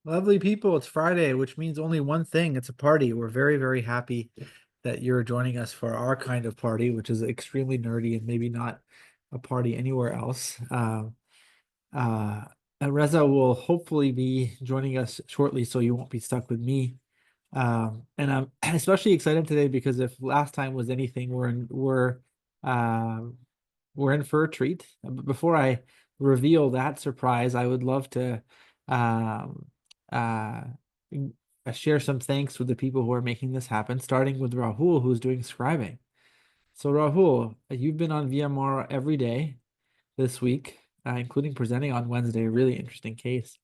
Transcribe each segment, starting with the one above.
Lovely people, it's Friday, which means only one thing. It's a party. We're very, very happy that you're joining us for our kind of party, which is extremely nerdy and maybe not a party anywhere else. Uh, Reza will hopefully be joining us shortly, so you won't be stuck with me. And I'm especially excited today because if last time was anything, um we're in for a treat. But before I reveal that surprise, I would love to um, uh, share some thanks with the people who are making this happen, starting with Rahul, who's doing scribing. So, Rahul, you've been on VMR every day this week, including presenting on Wednesday, a really interesting case.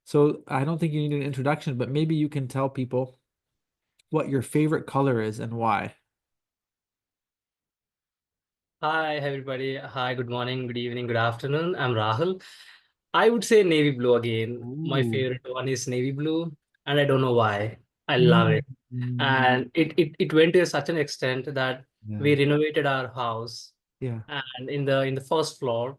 So, I don't think you need an introduction, but maybe you can tell people what your favorite color is and why. Hi, everybody. Hi, good morning, good evening, good afternoon. I'm Rahul. I would say navy blue again. My Ooh. favorite one is navy blue, and I don't know why. I love it. Mm. And it went to such an extent that Yeah, we renovated our house yeah, and in the first floor.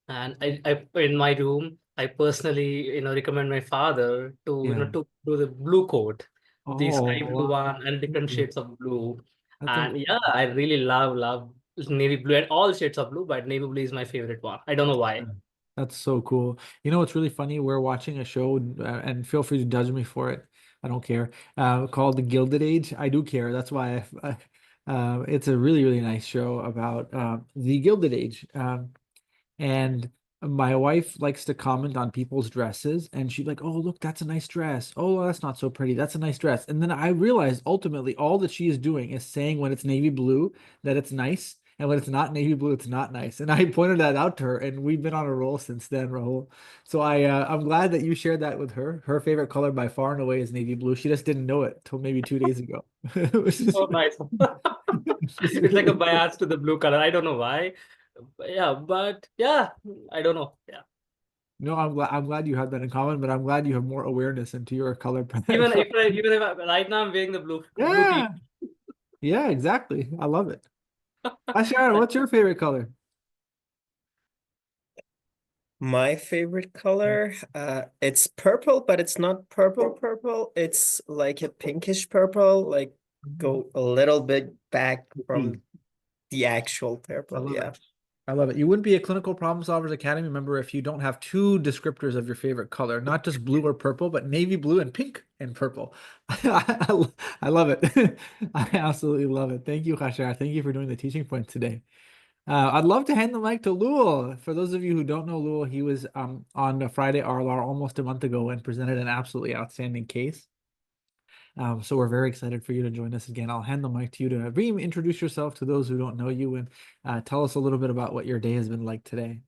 And I in my room, I personally, recommend my father to, yeah. to do the blue coat, the Oh, sky blue wow. one and different shades of blue. That's And yeah, I really love navy blue and all shades of blue, but navy blue is my favorite one. I don't know why. That's so cool. You know what's really funny? We're watching a show, and feel free to judge me for it. I don't care. Called The Gilded Age. I do care. That's why it's a really, really nice show about the Gilded Age. And my wife likes to comment on people's dresses, and she's like, "Oh, look, that's a nice dress. Oh, that's not so pretty. That's a nice dress." And then I realized ultimately all that she is doing is saying when it's navy blue that it's nice, and when it's not navy blue, it's not nice. And I pointed that out to her, and we've been on a roll since then, Rahul. So I'm glad that you shared that with her. Her favorite color by far and away is navy blue. She just didn't know it till maybe 2 days ago. Which is, Oh, nice. which is It's like a really bias to the blue color. I don't know why. Yeah, but yeah, I don't know. Yeah. No, I'm glad you have that in common, but I'm glad you have more awareness into your color Even palette. if right now I'm wearing the blue Yeah, t-shirt. yeah, exactly. I love it. Ashara, what's your favorite color? My favorite color, it's purple, but it's not purple purple. It's like a pinkish purple, like Mm, go a little bit back see. from the actual I purple. love Yeah. it. I love it. You wouldn't be a clinical problem solvers academy member if you don't have two descriptors of your favorite color, not just blue or purple, but navy blue and pink and purple. I love it. I absolutely love it. Thank you, Khashar. Thank you for doing the teaching point today. I'd love to hand the mic to Lul. For those of you who don't know Lul, he was on a Friday RLR almost a month ago and presented an absolutely outstanding case. So we're very excited for you to join us again. I'll hand the mic to you to reintroduce yourself to those who don't know you and tell us a little bit about what your day has been like today.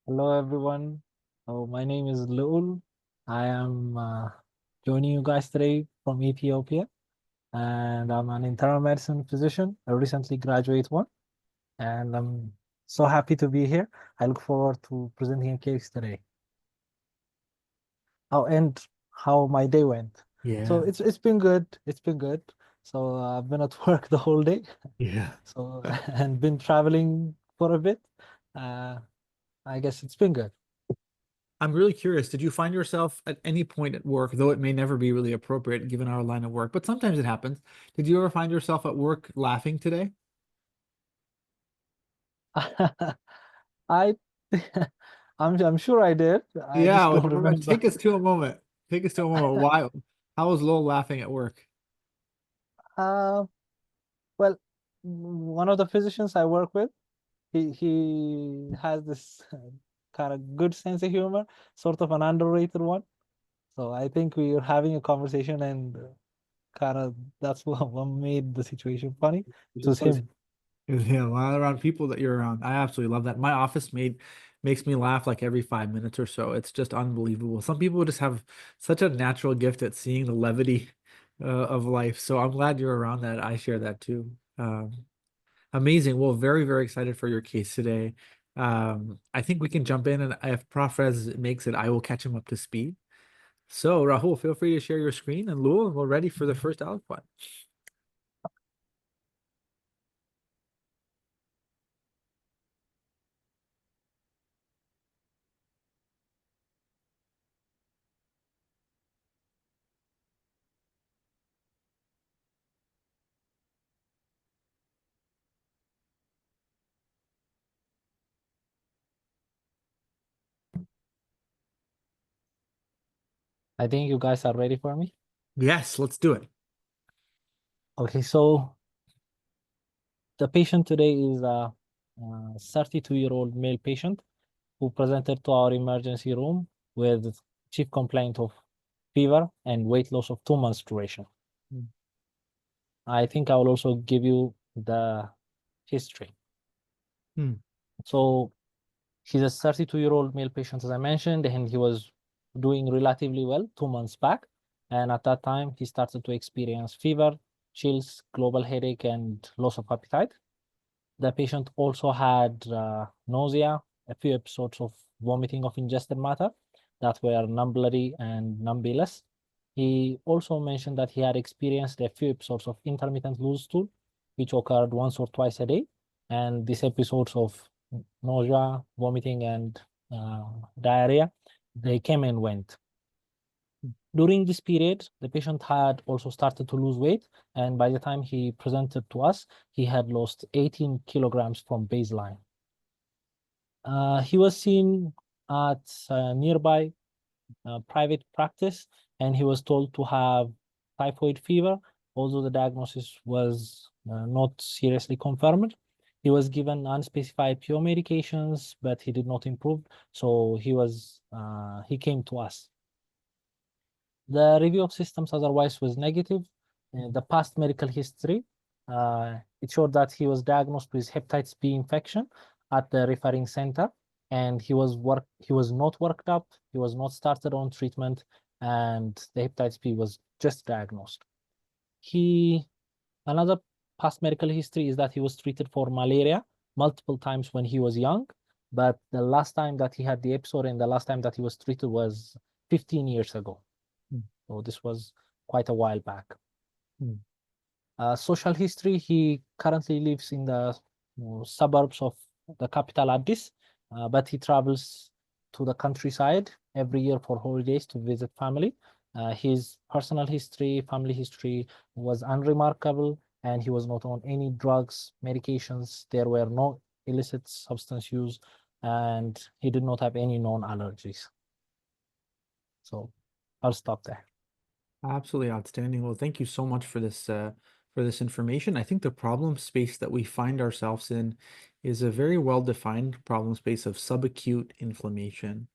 Hello everyone. My name is Lul. I am joining you guys today from Ethiopia, and I'm an internal medicine physician, a recently graduate one, and I'm so happy to be here. I look forward to presenting a case today. Oh, and how my day went. So Yeah, it's been good. It's been good. So I've been at work the whole day. yeah. So and been traveling for a bit. Uh, I guess it's been good. I'm really curious. Did you find yourself at any point at work, though it may never be really appropriate given our line of work, but sometimes it happens. Did you ever find yourself at work laughing today? I I'm sure I did. I Yeah, just don't well, remember. take us to a moment. Take us to a moment. Why? How was Lowell laughing at work? Uh, well, one of the physicians I work with, he has this kind of good sense of humor, sort of an underrated one. So I think we were having a conversation, and kind of that's what made the situation funny. It was him. Yeah, while around people that you're around. I absolutely love that. My office mate makes me laugh like every 5 minutes or so. It's just unbelievable. Some people just have such a natural gift at seeing the levity of life. So I'm glad you're around that. I share that too. Amazing. Well, very, very excited for your case today. I think we can jump in, and if Prof. Rez makes it, I will catch him up to speed. So Rahul, feel free to share your screen, and Lul, we're ready for the first aliquot. I think you guys are ready for me. Yes, let's do it. Okay, so the patient today is a 32-year-old male patient who presented to our emergency room with chief complaint of fever and weight loss of 2 months duration. Mm. I think I will also give you the history. Mm. So he's a 32-year-old male patient, as I mentioned, and he was doing relatively well 2 months back. And at that time, he started to experience fever, chills, global headache, and loss of appetite. The patient also had nausea, a few episodes of vomiting of ingested matter that were non-bloody and non-bilious. He also mentioned that he had experienced a few episodes of intermittent loose stool, which occurred once or twice a day. And these episodes of nausea, vomiting, and diarrhea, they came and went. During this period, the patient had also started to lose weight, and by the time he presented to us, he had lost 18 kilograms from baseline. He was seen at a nearby private practice, and he was told to have typhoid fever, although the diagnosis was not seriously confirmed. He was given unspecified PO medications, but he did not improve, so he came to us. The review of systems otherwise was negative. The past medical history, it showed that he was diagnosed with hepatitis B infection at the referring center, and he was not worked up, he was not started on treatment, and the hepatitis B was just diagnosed. Another past medical history is that he was treated for malaria multiple times when he was young, but the last time that he had the episode and the last time that he was treated was 15 years ago. So this was quite a while back. Social history, he currently lives in the suburbs of the capital Addis, but he travels to the countryside every year for holidays to visit family. His personal history, family history was unremarkable, and he was not on any drugs, medications. There were no illicit substance use, and he did not have any known allergies. So I'll stop there. Absolutely outstanding. Well, thank you so much for this information. I think the problem space that we find ourselves in is a very well-defined problem space of subacute inflammation.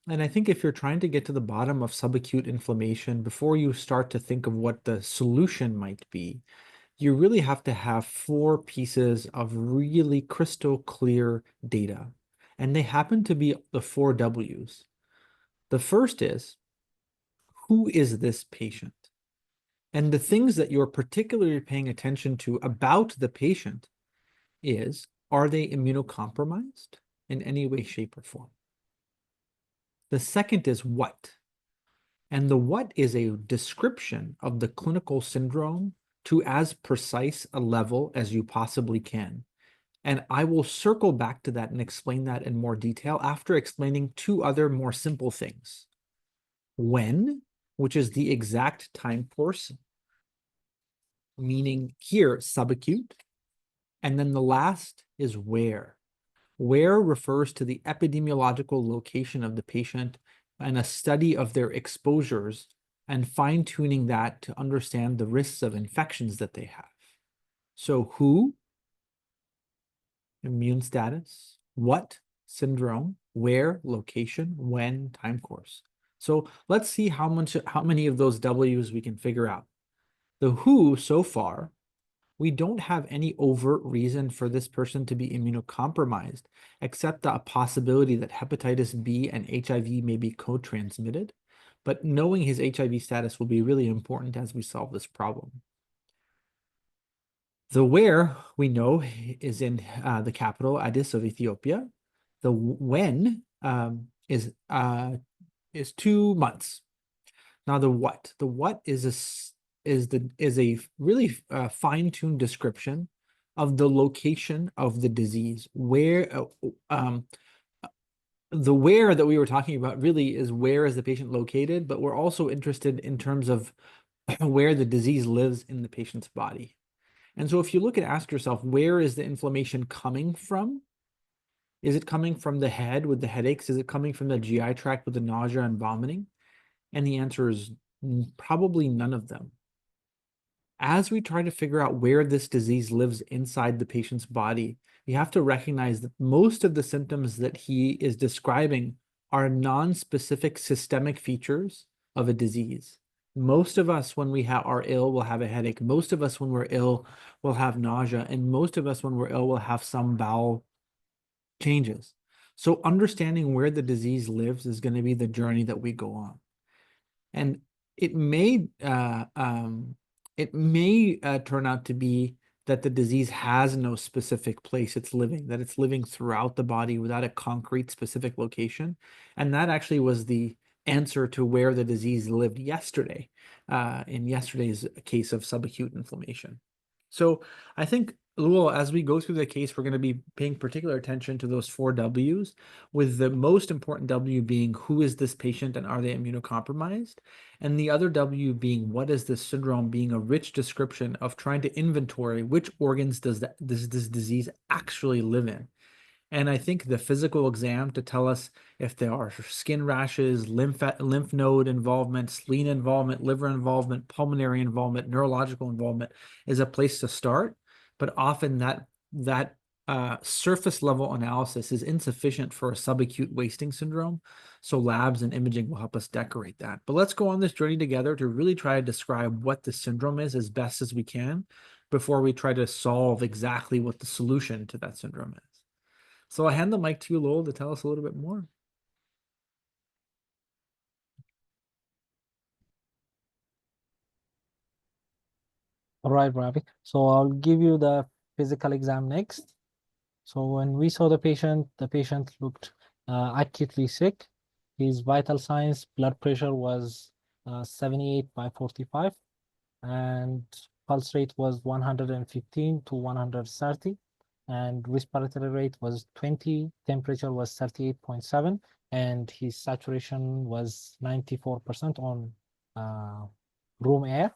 And I think if you're trying to get to the bottom of subacute inflammation before you start to think of what the solution might be, you really have to have 4 pieces of really crystal clear data. And they happen to be the 4 W's. The first is, who is this patient? And the things that you're particularly paying attention to about the patient is, are they immunocompromised in any way, shape, or form? The second is what? And the what is a description of the clinical syndrome to as precise a level as you possibly can. And I will circle back to that and explain that in more detail after explaining 2 other more simple things. When, which is the exact time course, meaning here subacute. And then the last is where. Where refers to the epidemiological location of the patient and a study of their exposures and fine-tuning that to understand the risks of infections that they have. So who, immune status, what, syndrome, where, location, when, time course. So let's see how many of those W's we can figure out. The who so far, we don't have any overt reason for this person to be immunocompromised, except the possibility that hepatitis B and HIV may be co-transmitted. But knowing his HIV status will be really important as we solve this problem. The where, we know, is in the capital, Addis of Ethiopia. The when is 2 months. Now the what is a really fine-tuned description of the location of the disease. Where the where that we were talking about really is where is the patient located, but we're also interested in terms of where the disease lives in the patient's body. And so if you look and ask yourself, where is the inflammation coming from? Is it coming from the head with the headaches? Is it coming from the GI tract with the nausea and vomiting? And the answer is probably none of them. As we try to figure out where this disease lives inside the patient's body, you have to recognize that most of the symptoms that he is describing are non-specific systemic features of a disease. Most of us, when we are ill, will have a headache. Most of us, when we're ill, will have nausea. And most of us, when we're ill, will have some bowel changes. So understanding where the disease lives is going to be the journey that we go on. And it may turn out to be that the disease has no specific place it's living, that it's living throughout the body without a concrete specific location. And that actually was the answer to where the disease lived yesterday, in yesterday's case of subacute inflammation. So I think, Lul, as we go through the case, we're going to be paying particular attention to those 4 W's, with the most important W being who is this patient and are they immunocompromised? And the other W being what is this syndrome, being a rich description of trying to inventory which organs does this disease actually live in. And I think the physical exam to tell us if there are skin rashes, lymph node involvement, spleen involvement, liver involvement, pulmonary involvement, neurological involvement is a place to start. But often that surface level analysis is insufficient for a subacute wasting syndrome. So labs and imaging will help us decorate that. But let's go on this journey together to really try to describe what the syndrome is as best as we can before we try to solve exactly what the solution to that syndrome is. So I hand the mic to you, Lowell, to tell us a little bit more. All right, Rabih. So I'll give you the physical exam next. So when we saw the patient looked acutely sick. His vital signs, blood pressure was 78/45, and pulse rate was 115 to 130, and respiratory rate was 20, temperature was 38.7, and his saturation was 94% on room air.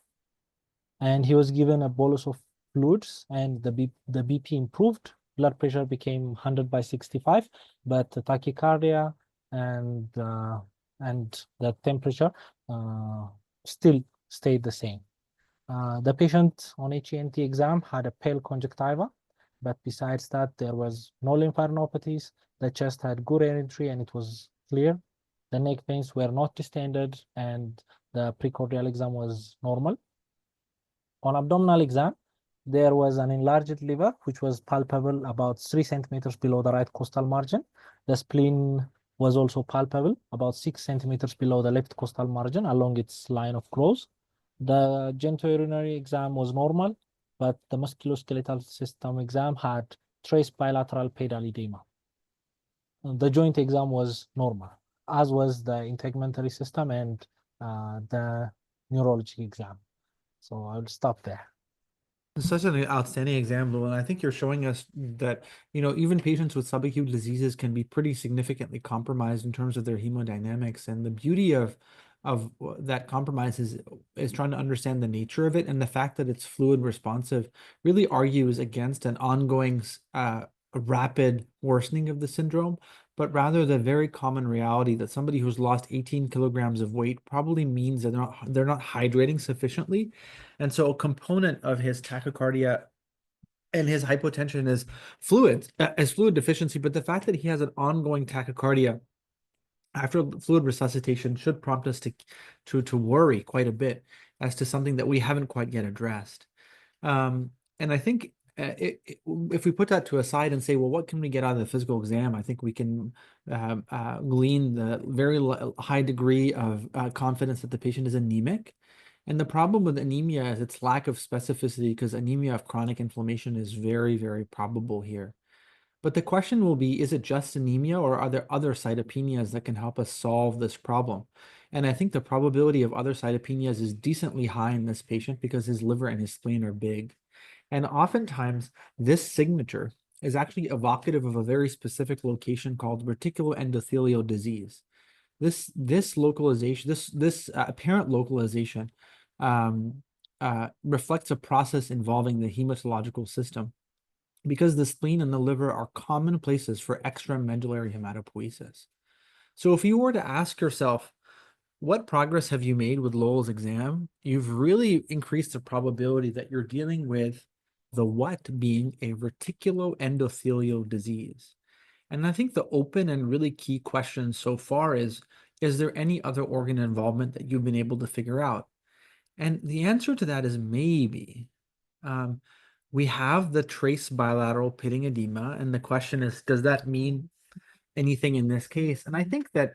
And he was given a bolus of fluids, and the BP improved. Blood pressure became 100/65, but the tachycardia and the temperature still stayed the same. The patient on HENT exam had a pale conjunctiva, but besides that, there was no lymphadenopathies. The chest had good air entry and it was clear. The neck veins were not distended, and the precordial exam was normal. On abdominal exam, there was an enlarged liver, which was palpable about 3 centimeters below the right costal margin. The spleen was also palpable about 6 centimeters below the left costal margin along its line of growth. The genitourinary exam was normal, but the musculoskeletal system exam had trace bilateral pedal edema. The joint exam was normal, as was the integumentary system and the neurology exam. So I'll stop there. Such an outstanding example, and I think you're showing us that, you know, even patients with subacute diseases can be pretty significantly compromised in terms of their hemodynamics. And the beauty of that compromise is trying to understand the nature of it, and the fact that it's fluid responsive really argues against an ongoing rapid worsening of the syndrome, but rather the very common reality that somebody who's lost 18 kilograms of weight probably means that they're not hydrating sufficiently. And so a component of his tachycardia and his hypotension is fluid deficiency, but the fact that he has an ongoing tachycardia after fluid resuscitation should prompt us to worry quite a bit as to something that we haven't quite yet addressed. And I think if we put that to a side and say, well, what can we get out of the physical exam? I think we can glean the very high degree of confidence that the patient is anemic. And the problem with anemia is its lack of specificity, because anemia of chronic inflammation is very, very probable here. But the question will be, is it just anemia, or are there other cytopenias that can help us solve this problem? And I think the probability of other cytopenias is decently high in this patient because his liver and his spleen are big. And oftentimes, this signature is actually evocative of a very specific location called reticuloendothelial disease. This localization, this apparent localization, reflects a process involving the hematological system, because the spleen and the liver are common places for extramedullary hematopoiesis. So if you were to ask yourself, what progress have you made with Lowell's exam? You've really increased the probability that you're dealing with the what being a reticuloendothelial disease. And I think the open and really key question so far is there any other organ involvement that you've been able to figure out? And the answer to that is maybe. We have the trace bilateral pitting edema, and the question is, does that mean anything in this case? And I think that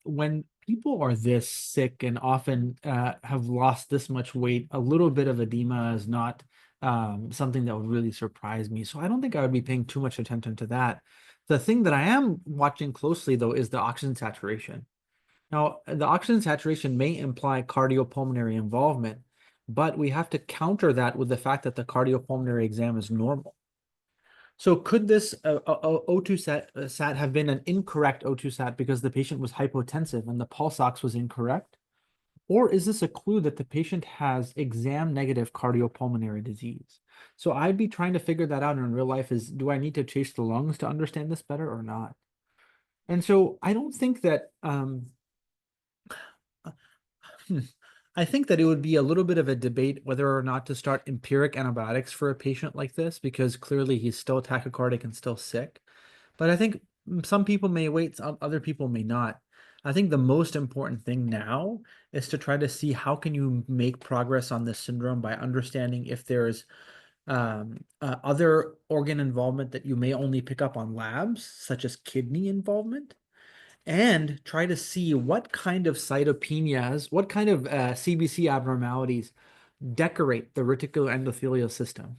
when people are this sick and often have lost this much weight, a little bit of edema is not something that would really surprise me. So I don't think I would be paying too much attention to that. The thing that I am watching closely, though, is the oxygen saturation. Now, the oxygen saturation may imply cardiopulmonary involvement, but we have to counter that with the fact that the cardiopulmonary exam is normal. So could this O2 sat have been an incorrect O2 sat because the patient was hypotensive and the pulse ox was incorrect? Or is this a clue that the patient has exam negative cardiopulmonary disease? So I'd be trying to figure that out in real life is, do I need to chase the lungs to understand this better or not? And so I don't think that, I think that it would be a little bit of a debate whether or not to start empiric antibiotics for a patient like this, because clearly he's still tachycardic and still sick. But I think some people may wait, some other people may not. I think the most important thing now is to try to see how can you make progress on this syndrome by understanding if there's other organ involvement that you may only pick up on labs, such as kidney involvement, and try to see what kind of cytopenias, what kind of CBC abnormalities decorate the reticuloendothelial system.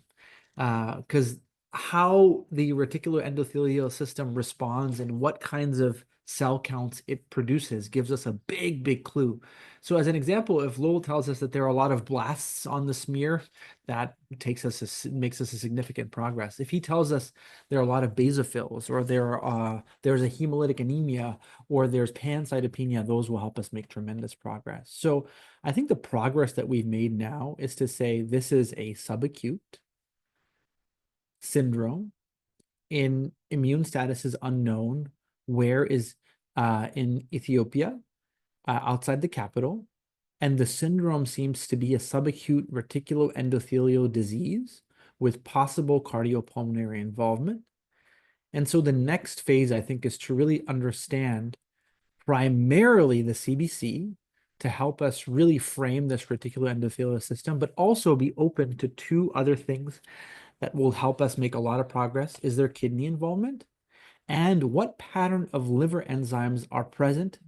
Because how the reticuloendothelial system responds and what kinds of cell counts it produces gives us a big, big clue. So as an example, if Lowell tells us that there are a lot of blasts on the smear, that makes us a significant progress. If he tells us there are a lot of basophils, or there's a hemolytic anemia, or there's pancytopenia, those will help us make tremendous progress. So I think the progress that we've made now is to say this is a subacute syndrome in immune status is unknown. Where is in Ethiopia, outside the capital, and the syndrome seems to be a subacute reticuloendothelial disease with possible cardiopulmonary involvement. And so the next phase, I think, is to really understand primarily the CBC to help us really frame this reticuloendothelial system, but also be open to two other things that will help us make a lot of progress. Is there kidney involvement? And what pattern of liver enzymes are present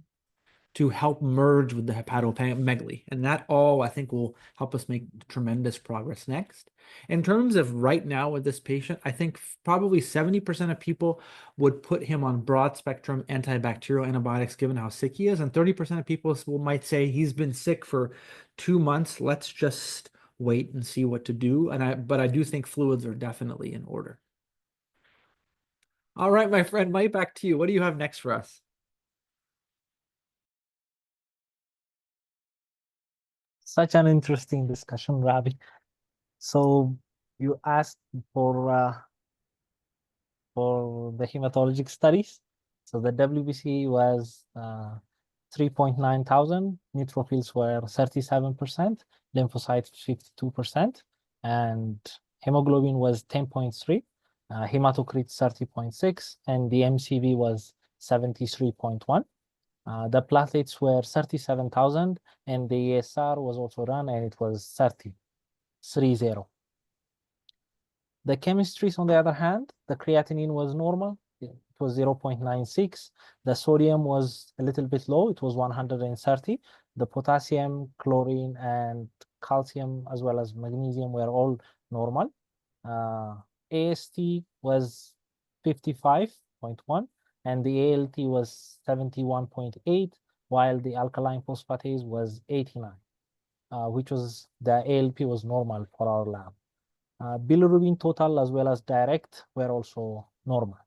to help merge with the hepatomegaly? And that all, I think, will help us make tremendous progress next. In terms of right now with this patient, I think probably 70% of people would put him on broad spectrum antibacterial antibiotics given how sick he is. And 30% of people might say he's been sick for 2 months. Let's just wait and see what to do. But I do think fluids are definitely in order. All right, my friend, Mike, back to you. What do you have next for us? Such an interesting discussion, Rabih. So you asked for the hematologic studies. So the WBC was 3.9 thousand, neutrophils were 37%, lymphocytes 52%, and hemoglobin was 10.3, hematocrit 30.6, and the MCV was 73.1. The platelets were 37,000, and the ESR was also run, and it was 30. The chemistries, on the other hand, the creatinine was normal. It was 0.96. The sodium was a little bit low. It was 130. The potassium, chlorine, and calcium, as well as magnesium, were all normal. AST was 55.1, and the ALT was 71.8, while the alkaline phosphatase was 89, which was the ALP was normal for our lab. Bilirubin total as well as direct were also normal.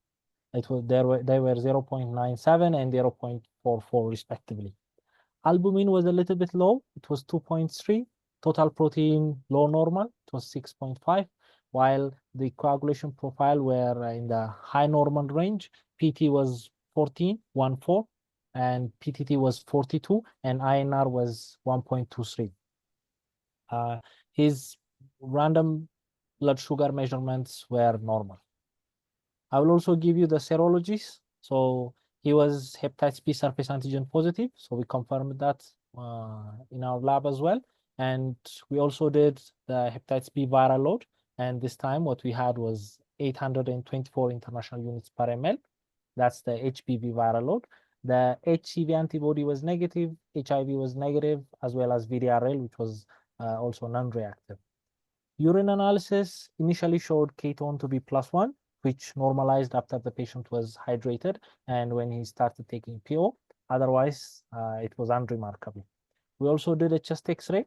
They were 0.97 and 0.44 respectively. Albumin was a little bit low. It was 2.3. Total protein low normal. It was 6.5. While the coagulation profile were in the high normal range. PT was 14, and PTT was 42, and INR was 1.23. His random blood sugar measurements were normal. I will also give you the serologies. So he was hepatitis B surface antigen positive. So we confirmed that in our lab as well. And we also did the hepatitis B viral load. And this time what we had was 824 international units per ml. That's the HBV viral load. The HCV antibody was negative, HIV was negative, as well as VDRL, which was also non-reactive. Urine analysis initially showed ketone to be +1, which normalized after the patient was hydrated and when he started taking PO. Otherwise, it was unremarkable. We also did a chest X-ray,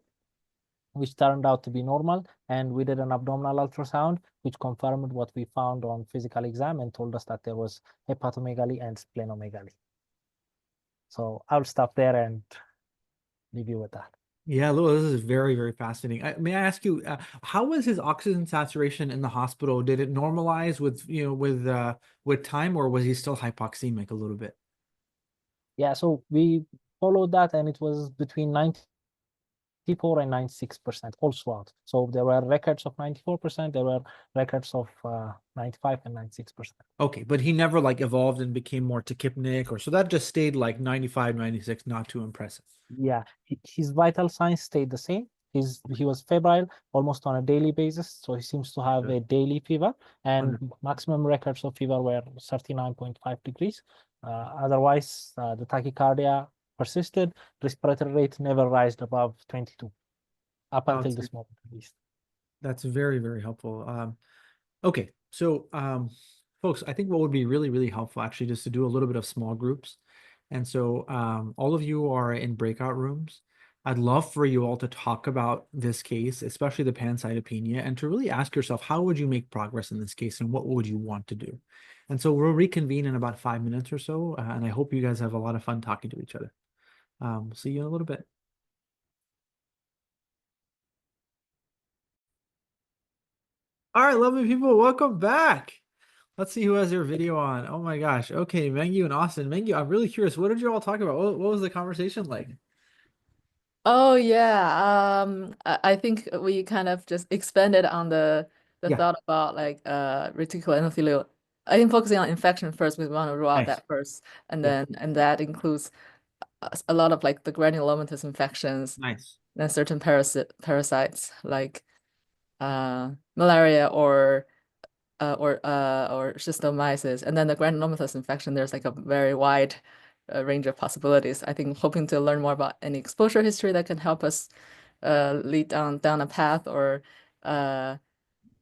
which turned out to be normal, and we did an abdominal ultrasound, which confirmed what we found on physical exam and told us that there was hepatomegaly and splenomegaly. So I'll stop there and leave you with that. Yeah, Lou, this is very, very fascinating. May I ask you, how was his oxygen saturation in the hospital? Did it normalize with, with time, or was he still hypoxemic a little bit? Yeah, so we followed that, and it was between 94 and 96% all throughout. So there were records of 94%, there were records of 95 and 96%. Okay, but he never like evolved and became more tachypnic, or so that just stayed like 95, 96, not too impressive. Yeah, his vital signs stayed the same. He was febrile almost on a daily basis, so he seems to have a daily fever, and maximum records of fever were 39.5 degrees. Otherwise, the tachycardia persisted. Respiratory rate never rised above 22 up until this moment, at least. That's very, very helpful. Okay, so folks, I think what would be really, really helpful actually just to do a little bit of small groups. And so all of you are in breakout rooms. I'd love for you all to talk about this case, especially the pancytopenia, and to really ask yourself, how would you make progress in this case and what would you want to do? And so we'll reconvene in about 5 minutes or so, and I hope you guys have a lot of fun talking to each other. See you in a little bit. All right, lovely people, welcome back. Let's see who has their video on. Oh my gosh. Okay, Mengu and Austin. Mengu, I'm really curious. What did you all talk about? What was the conversation like? Oh yeah, I think we kind of just expanded on the Yeah. thought about like reticular endothelial. I think focusing on infection first, we want to rule out Nice. that first, and Yeah. then that includes a lot of like the granulomatous infections Nice. and certain parasites like malaria or schistosomiyces, and then the granulomatous infection. There's like a very wide range of possibilities. I think hoping to learn more about any exposure history that can help us lead down a path, or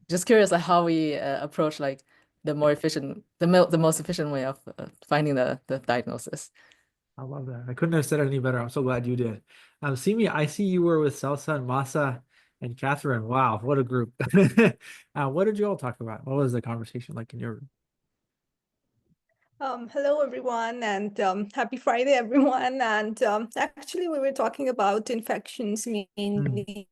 just curious like how we approach like the more efficient, the most efficient way of finding the diagnosis. I love that. I couldn't have said it any better. I'm so glad you did. Simi, I see you were with Salsa and Masa and Catherine. Wow, what a group. What did you all talk about? What was the conversation like in your room? Hello everyone, and happy Friday everyone. And actually we were talking about infections mainly,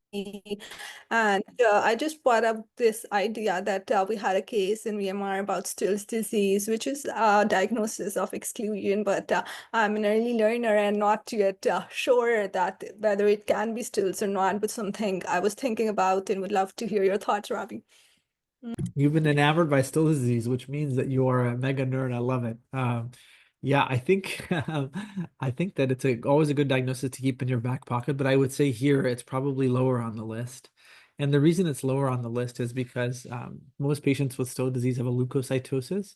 and I just brought up this idea that we had a case in VMR about Still's disease, which is a diagnosis of exclusion, but I'm an early learner and not yet sure that whether it can be Still's or not, but something I was thinking about and would love to hear your thoughts, Rabih. You've been enamored by Still's disease, which means that you are a mega nerd. I love it. Yeah, I think I think that it's always a good diagnosis to keep in your back pocket, but I would say here it's probably lower on the list. And the reason it's lower on the list is because most patients with Still's disease have a leukocytosis,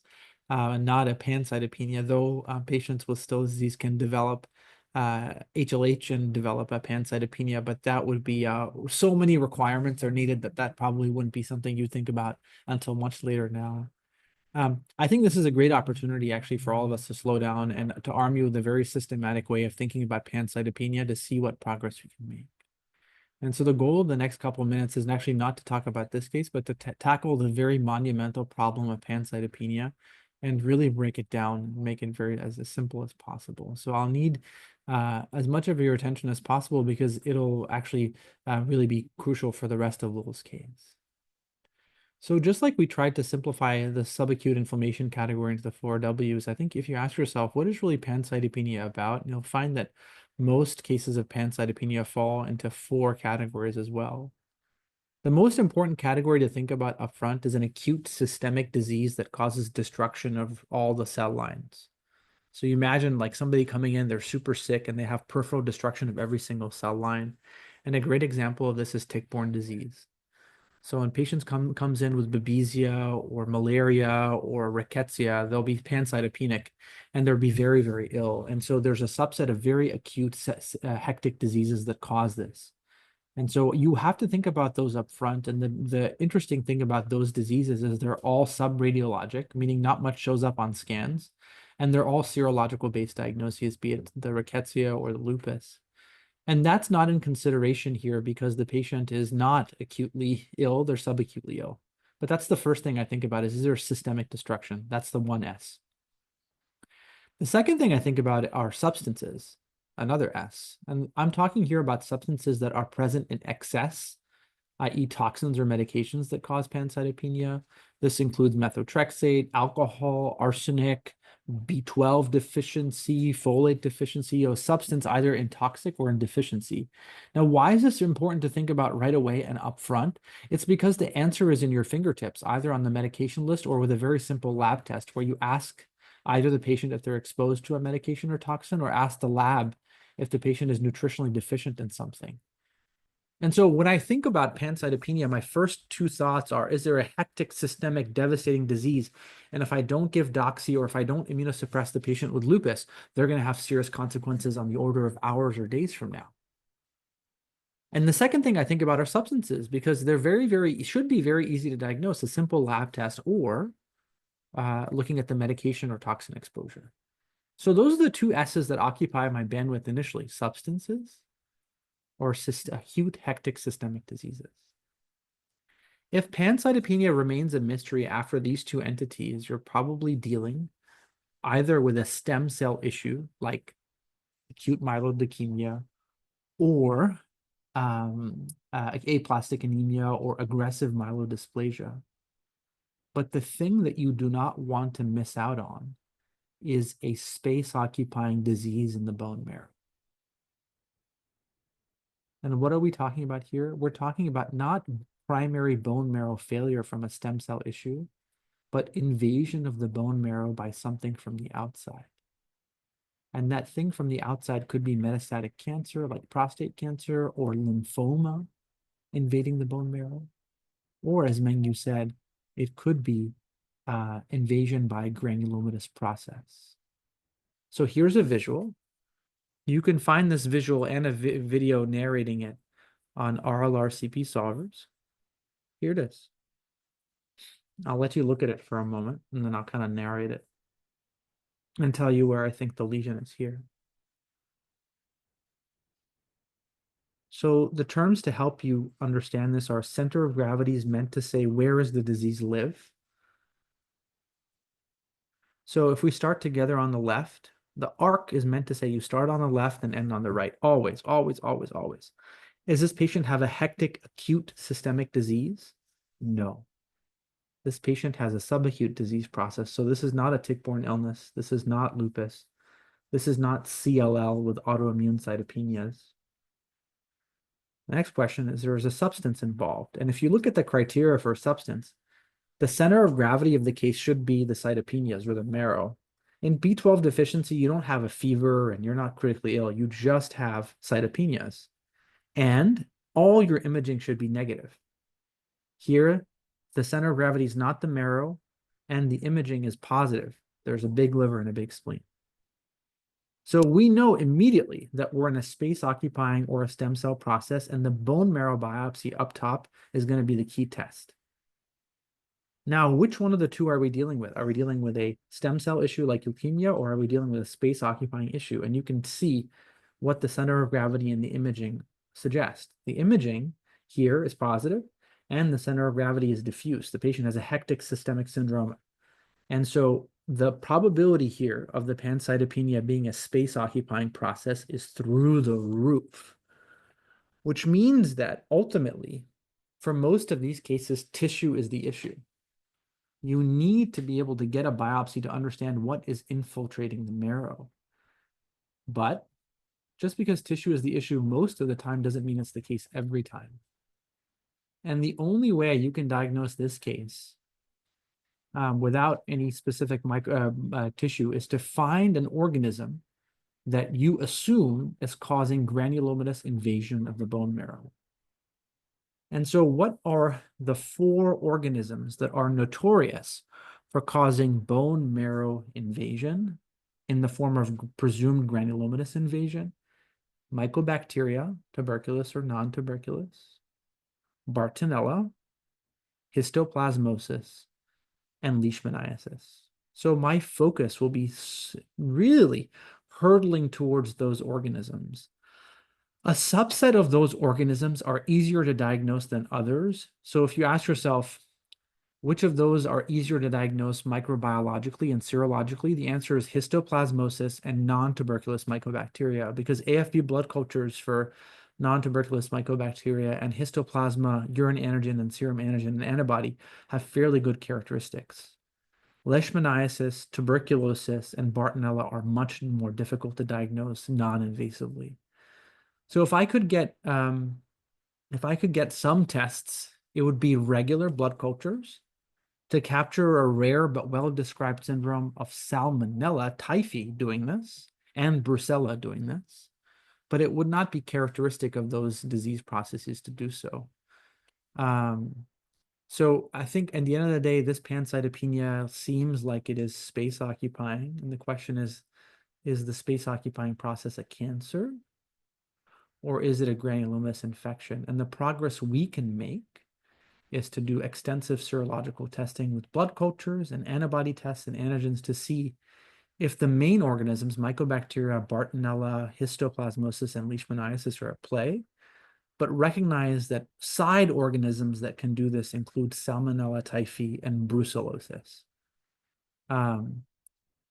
not a pancytopenia, though patients with Still's disease can develop HLH and develop a pancytopenia, but that would be so many requirements are needed that probably wouldn't be something you think about until much later now. I think this is a great opportunity actually for all of us to slow down and to arm you with a very systematic way of thinking about pancytopenia to see what progress we can make. And so the goal of the next couple of minutes is actually not to talk about this case, but to tackle the very monumental problem of pancytopenia and really break it down and make it as simple as possible. So I'll need as much of your attention as possible because it'll actually really be crucial for the rest of Lil's case. So just like we tried to simplify the subacute inflammation category into the 4Ws, I think if you ask yourself, what is really pancytopenia about, you'll find that most cases of pancytopenia fall into 4 categories as well. The most important category to think about upfront is an acute systemic disease that causes destruction of all the cell lines. So you imagine like somebody coming in, they're super sick and they have peripheral destruction of every single cell line. And a great example of this is tick-borne disease. So when patients comes in with babesia or malaria or rickettsia, they'll be pancytopenic and they'll be very, very ill. And so there's a subset of very acute hectic diseases that cause this. And so you have to think about those up front. And the interesting thing about those diseases is they're all subradiologic, meaning not much shows up on scans. And they're all serological based diagnoses, be it the rickettsia or the lupus. And that's not in consideration here because the patient is not acutely ill, they're subacutely ill. But that's the first thing I think about is there systemic destruction? That's the 1S. The second thing I think about are substances, another S. And I'm talking here about substances that are present in excess, i.e. toxins or medications that cause pancytopenia. This includes methotrexate, alcohol, arsenic, B12 deficiency, folate deficiency, or substance either in toxic or in deficiency. Now, why is this important to think about right away and upfront? It's because the answer is in your fingertips, either on the medication list or with a very simple lab test where you ask either the patient if they're exposed to a medication or toxin, or ask the lab if the patient is nutritionally deficient in something. And so when I think about pancytopenia, my first 2 thoughts are, is there a hectic, systemic, devastating disease? And if I don't give doxy or if I don't immunosuppress the patient with lupus, they're going to have serious consequences on the order of hours or days from now. And the second thing I think about are substances because they're should be very easy to diagnose, a simple lab test or looking at the medication or toxin exposure. So those are the 2 S's that occupy my bandwidth initially, substances or acute hectic systemic diseases. If pancytopenia remains a mystery after these 2 entities, you're probably dealing either with a stem cell issue like acute myeloid leukemia or aplastic anemia or aggressive myelodysplasia. But the thing that you do not want to miss out on is a space-occupying disease in the bone marrow. And what are we talking about here? We're talking about not primary bone marrow failure from a stem cell issue, but invasion of the bone marrow by something from the outside. And that thing from the outside could be metastatic cancer, like prostate cancer, or lymphoma invading the bone marrow. Or as Mengyu said, it could be invasion by granulomatous process. So here's a visual. You can find this visual and a video narrating it on RLR CP solvers. Here it is. I'll let you look at it for a moment, and then I'll kind of narrate it and tell you where I think the lesion is here. So the terms to help you understand this are center of gravity is meant to say where does the disease live. So if we start together on the left, the arc is meant to say you start on the left and end on the right. Always, always, always, always. Does this patient have a hectic, acute systemic disease? No. This patient has a subacute disease process. So this is not a tick-borne illness. This is not lupus. This is not CLL with autoimmune cytopenias. The next question is there is a substance involved. And if you look at the criteria for a substance, the center of gravity of the case should be the cytopenias or the marrow. In B12 deficiency, you don't have a fever and you're not critically ill. You just have cytopenias. And all your imaging should be negative. Here, the center of gravity is not the marrow and the imaging is positive. There's a big liver and a big spleen. So we know immediately that we're in a space occupying or a stem cell process, and the bone marrow biopsy up top is going to be the key test. Now, which one of the 2 are we dealing with? Are we dealing with a stem cell issue like leukemia, or are we dealing with a space occupying issue? And you can see what the center of gravity in the imaging suggest. The imaging here is positive, and the center of gravity is diffuse. The patient has a hectic systemic syndrome. And so the probability here of the pancytopenia being a space-occupying process is through the roof, which means that ultimately for most of these cases, tissue is the issue. You need to be able to get a biopsy to understand what is infiltrating the marrow. But just because tissue is the issue most of the time doesn't mean it's the case every time. And the only way you can diagnose this case without any specific tissue is to find an organism that you assume is causing granulomatous invasion of the bone marrow. And so what are the 4 organisms that are notorious for causing bone marrow invasion in the form of presumed granulomatous invasion? Mycobacteria, tuberculous or non-tuberculous, Bartonella, histoplasmosis, and leishmaniasis. So my focus will be really hurtling towards those organisms. A subset of those organisms are easier to diagnose than others. So if you ask yourself, which of those are easier to diagnose microbiologically and serologically, the answer is histoplasmosis and non-tuberculous mycobacteria, because AFB blood cultures for non-tuberculous mycobacteria and histoplasma, urine antigen, and serum antigen and antibody have fairly good characteristics. Leishmaniasis, tuberculosis, and Bartonella are much more difficult to diagnose non-invasively. So if I could get some tests, it would be regular blood cultures to capture a rare but well-described syndrome of Salmonella typhi doing this, and Brucella doing this, but it would not be characteristic of those disease processes to do so. So I think at the end of the day, this pancytopenia seems like it is space occupying, and the question is the space occupying process a cancer? Or is it a granulomatous infection? And the progress we can make is to do extensive serological testing with blood cultures and antibody tests and antigens to see if the main organisms, Mycobacteria, Bartonella, histoplasmosis, and leishmaniasis are at play, but recognize that side organisms that can do this include Salmonella typhi and brucellosis.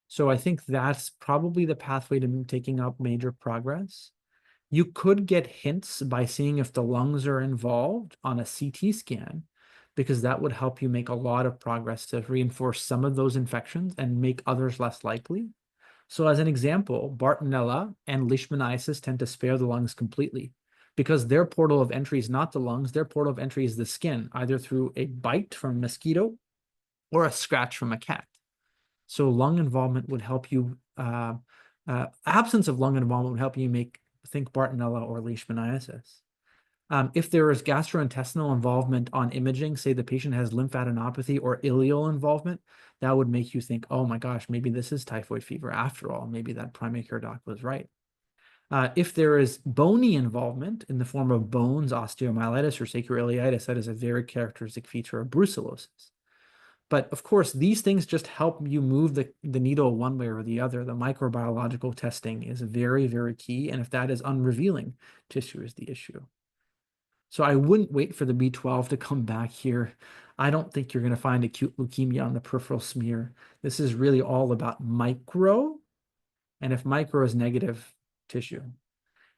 So I think that's probably the pathway to taking up major progress. You could get hints by seeing if the lungs are involved on a CT scan, because that would help you make a lot of progress to reinforce some of those infections and make others less likely. So as an example, Bartonella and leishmaniasis tend to spare the lungs completely because their portal of entry is not the lungs, their portal of entry is the skin, either through a bite from a mosquito or a scratch from a cat. So lung involvement would help you, absence of lung involvement would help you think Bartonella or leishmaniasis. If there is gastrointestinal involvement on imaging, say the patient has lymphadenopathy or ileal involvement, that would make you think, oh my gosh, maybe this is typhoid fever after all. Maybe that primary care doc was right. If there is bony involvement in the form of bones, osteomyelitis, or sacroiliitis, that is a very characteristic feature of brucellosis. But of course, these things just help you move the needle one way or the other. The microbiological testing is very, very key. And if that is unrevealing, tissue is the issue. So I wouldn't wait for the B12 to come back here. I don't think you're going to find acute leukemia on the peripheral smear. This is really all about micro. And if micro is negative, tissue.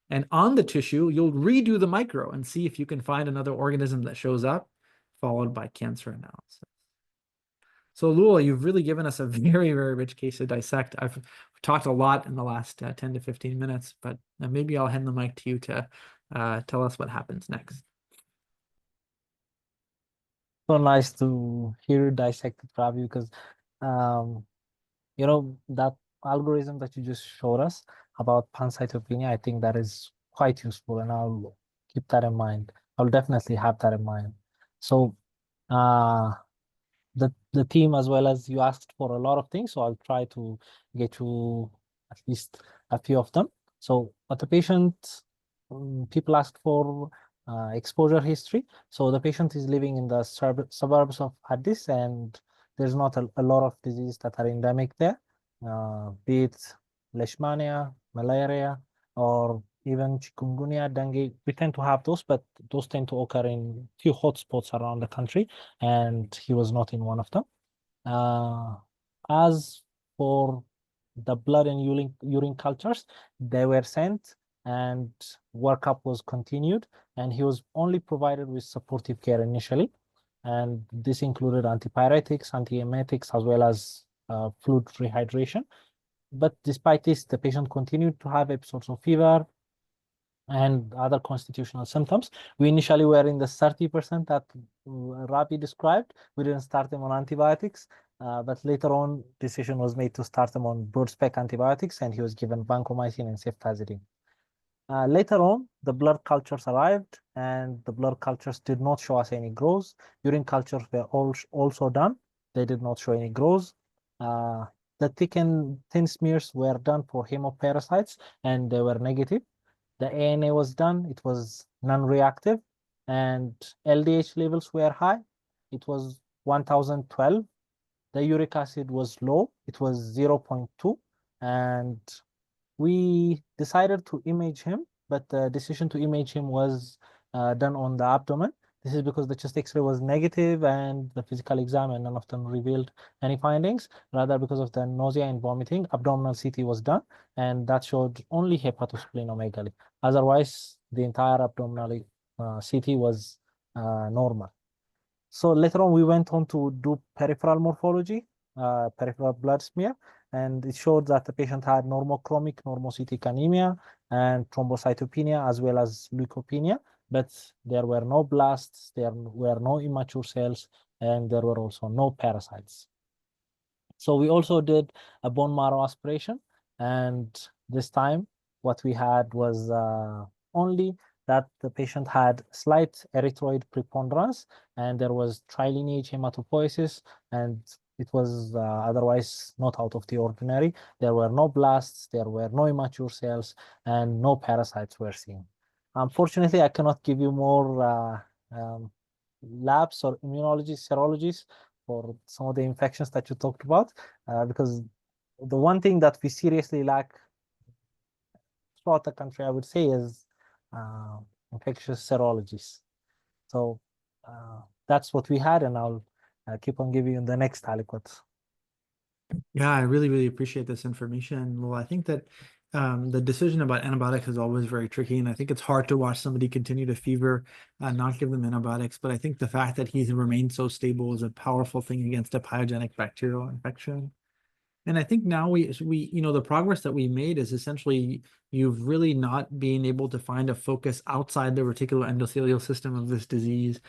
And on the tissue, you'll redo the micro and see if you can find another organism that shows up, followed by cancer analysis. So Lula, you've really given us a very, very rich case to dissect. I've talked a lot in the last 10 to 15 minutes, but maybe I'll hand the mic to you to tell us what happens next. So nice to hear you dissect it, Rabih, because that algorithm that you just showed us about pancytopenia, I think that is quite useful, and I'll keep that in mind. I'll definitely have that in mind. So the team, as well as you, asked for a lot of things, so I'll try to get you at least a few of them. So what the patient, people asked for exposure history. So the patient is living in the suburbs of Addis, and there's not a lot of diseases that are endemic there, be it leishmania, malaria, or even chikungunya, dengue. We tend to have those, but those tend to occur in few hotspots around the country, and he was not in one of them. As for the blood and urine cultures, they were sent, and workup was continued, and he was only provided with supportive care initially. And this included antipyretics, antiemetics, as well as fluid rehydration. But despite this, the patient continued to have episodes of fever and other constitutional symptoms. We initially were in the 30% that Rabih described. We didn't start them on antibiotics, but later on, decision was made to start them on broad-spec antibiotics, and he was given vancomycin and ceftazidime. Later on, the blood cultures arrived, and the blood cultures did not show us any growths. Urine cultures were also done. They did not show any growths. The thick and thin smears were done for hemoparasites, and they were negative. The ANA was done. It was non-reactive, and LDH levels were high. It was 1012. The uric acid was low. It was 0.2, and we decided to image him, but the decision to image him was done on the abdomen. This is because the chest X-ray was negative and the physical exam and none of them revealed any findings. Rather, because of the nausea and vomiting, abdominal CT was done, and that showed only hepatosplenomegaly. Otherwise, the entire abdominal CT was normal. So later on, we went on to do peripheral morphology, peripheral blood smear, and it showed that the patient had normochromic normocytic anemia and thrombocytopenia as well as leukopenia, but there were no blasts, there were no immature cells, and there were also no parasites. So we also did a bone marrow aspiration, and this time what we had was only that the patient had slight erythroid preponderance, and there was trilineage hematopoiesis, and it was otherwise not out of the ordinary. There were no blasts, there were no immature cells, and no parasites were seen. Unfortunately, I cannot give you more labs or immunology, serologies for some of the infections that you talked about, because the one thing that we seriously lack throughout the country, I would say, is infectious serologies. So that's what we had, and I'll keep on giving you the next aliquots. Yeah, I really, really appreciate this information. Well, I think that the decision about antibiotics is always very tricky, and I think it's hard to watch somebody continue to fever and not give them antibiotics. But I think the fact that he's remained so stable is a powerful thing against a pyogenic bacterial infection. And I think now the progress that we made is essentially you've really not been able to find a focus outside the reticular endothelial system of this disease,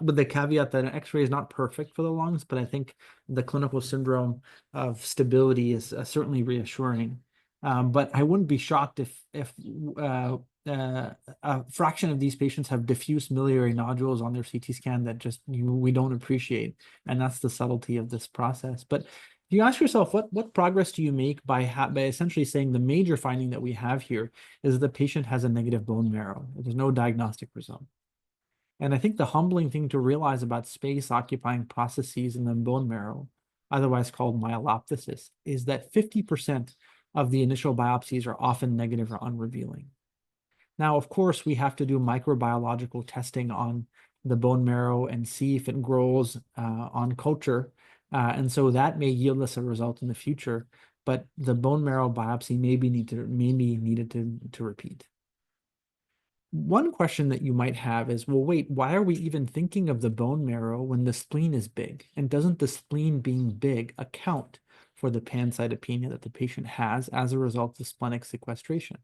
with the caveat that an X-ray is not perfect for the lungs, but I think the clinical syndrome of stability is certainly reassuring. But I wouldn't be shocked if a fraction of these patients have diffuse miliary nodules on their CT scan that just we don't appreciate, and that's the subtlety of this process. But you ask yourself, what progress do you make by essentially saying the major finding that we have here is that the patient has a negative bone marrow. There's no diagnostic result. And I think the humbling thing to realize about space occupying processes in the bone marrow, otherwise called myelophthisis, is that 50% of the initial biopsies are often negative or unrevealing. Now, of course, we have to do microbiological testing on the bone marrow and see if it grows on culture. And so that may yield us a result in the future, but the bone marrow biopsy may be needed to repeat. One question that you might have is, well, wait, why are we even thinking of the bone marrow when the spleen is big? And doesn't the spleen being big account for the pancytopenia that the patient has as a result of splenic sequestration?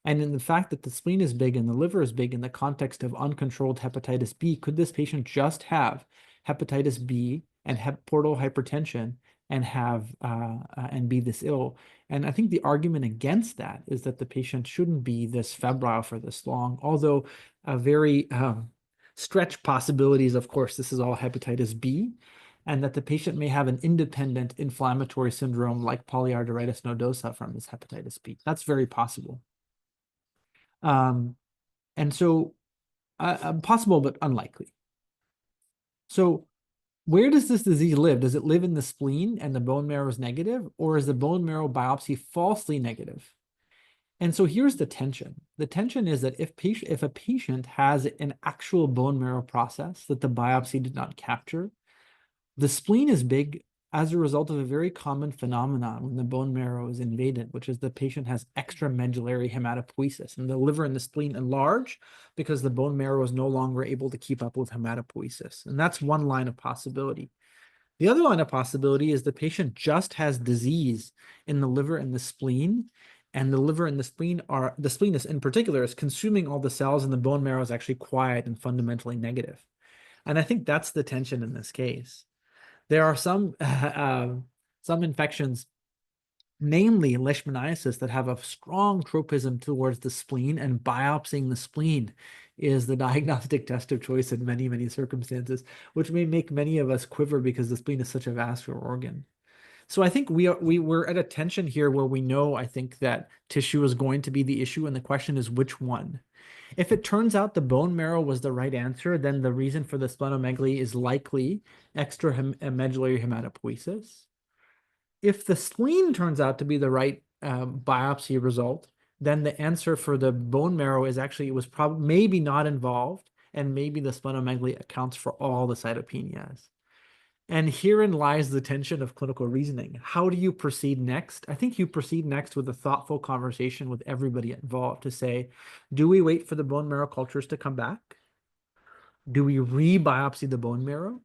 And in the fact that the spleen is big and the liver is big in the context of uncontrolled hepatitis B, could this patient just have hepatitis B and portal hypertension and have and be this ill? And I think the argument against that is that the patient shouldn't be this febrile for this long, although a very stretched possibilities, of course, this is all hepatitis B, and that the patient may have an independent inflammatory syndrome like polyarteritis nodosa from this hepatitis B. That's very possible. And so possible, but unlikely. So where does this disease live? Does it live in the spleen and the bone marrow is negative, or is the bone marrow biopsy falsely negative? And so here's the tension. The tension is that if a patient has an actual bone marrow process that the biopsy did not capture, the spleen is big as a result of a very common phenomenon when the bone marrow is invaded, which is the patient has extramedullary hematopoiesis, and the liver and the spleen enlarge because the bone marrow is no longer able to keep up with hematopoiesis. And that's one line of possibility. The other line of possibility is the patient just has disease in the liver and the spleen, and the liver and the spleen is in particular is consuming all the cells, and the bone marrow is actually quiet and fundamentally negative. And I think that's the tension in this case. There are some infections, namely leishmaniasis, that have a strong tropism towards the spleen, and biopsying the spleen is the diagnostic test of choice in many, many circumstances, which may make many of us quiver because the spleen is such a vascular organ. So I think we're at a tension here where we know, I think, that tissue is going to be the issue, and the question is which one. If it turns out the bone marrow was the right answer, then the reason for the splenomegaly is likely extramedullary hematopoiesis. If the spleen turns out to be the right biopsy result, then the answer for the bone marrow is actually it was probably maybe not involved, and maybe the splenomegaly accounts for all the cytopenias. And herein lies the tension of clinical reasoning. How do you proceed next? I think you proceed next with a thoughtful conversation with everybody involved to say, do we wait for the bone marrow cultures to come back? Do we re-biopsy the bone marrow?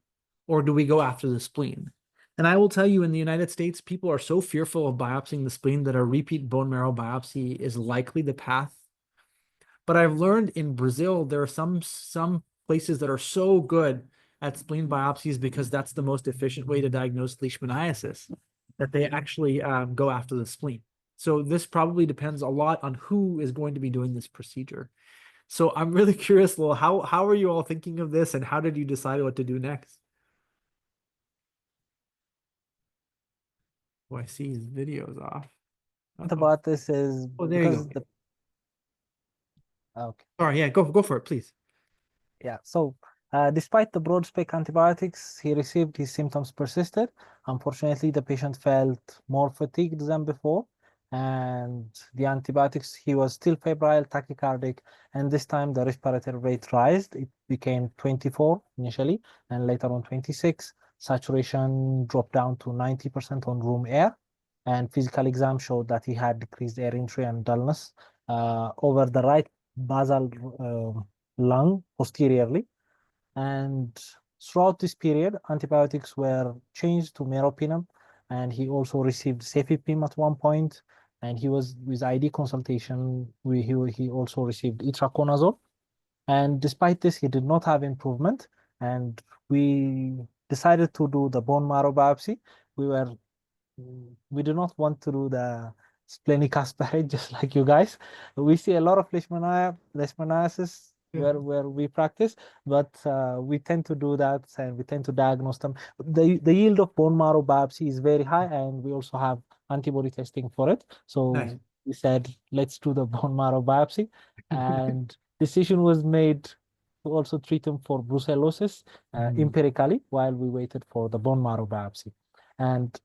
Or do we go after the spleen? And I will tell you, in the United States, people are so fearful of biopsying the spleen that a repeat bone marrow biopsy is likely the path. But I've learned in Brazil, there are some places that are so good at spleen biopsies because that's the most efficient way to diagnose leishmaniasis, that they actually go after the spleen. So this probably depends a lot on who is going to be doing this procedure. So I'm really curious, Lowell, how are you all thinking of this, and how did you decide what to do next? Oh, I see his video's off. About this is there you because go. Okay. Sorry, yeah, go for it, please. Yeah, so despite the broad-spectrum antibiotics he received, his symptoms persisted. Unfortunately, the patient felt more fatigued than before, and the antibiotics, he was still febrile, tachycardic, and this time the respiratory rate raised. It became 24 initially, and later on 26. Saturation dropped down to 90% on room air, and physical exam showed that he had decreased air entry and dullness over the right basal lung posteriorly. And throughout this period, antibiotics were changed to meropenem, and he also received cefepime at one point, and he was with ID consultation. He also received itraconazole, and despite this, he did not have improvement, and we decided to do the bone marrow biopsy. We do not want to do the splenic aspirate just like you guys. We see a lot of leishmaniasis where we practice, but we tend to do that, and we tend to diagnose them. The yield of bone marrow biopsy is very high, and we also have antibody testing for it. So Nice. we said, let's do the bone marrow biopsy, and decision was made to also treat him for brucellosis empirically while we waited for the bone marrow biopsy. And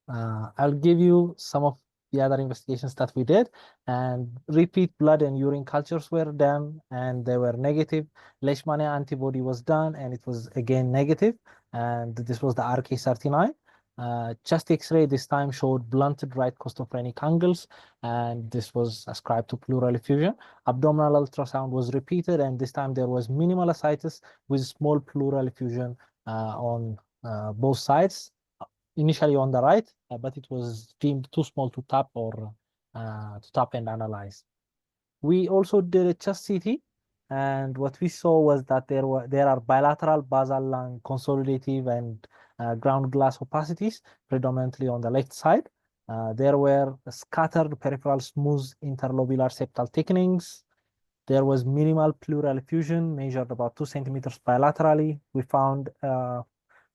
I'll give you some of the other investigations that we did, and repeat blood and urine cultures were done, and they were negative. Leishmania antibody was done, and it was again negative, and this was the RK39. Chest X-ray this time showed blunted right costophrenic angles, and this was ascribed to pleural effusion. Abdominal ultrasound was repeated, and this time there was minimal ascites with small pleural effusion on both sides. Initially on the right, but it was deemed too small to tap or to tap and analyze. We also did a chest CT, and what we saw was that there are bilateral basal lung consolidative and ground glass opacities, predominantly on the left side. There were scattered peripheral smooth interlobular septal thickenings. There was minimal pleural effusion, measured about 2 centimeters bilaterally. We found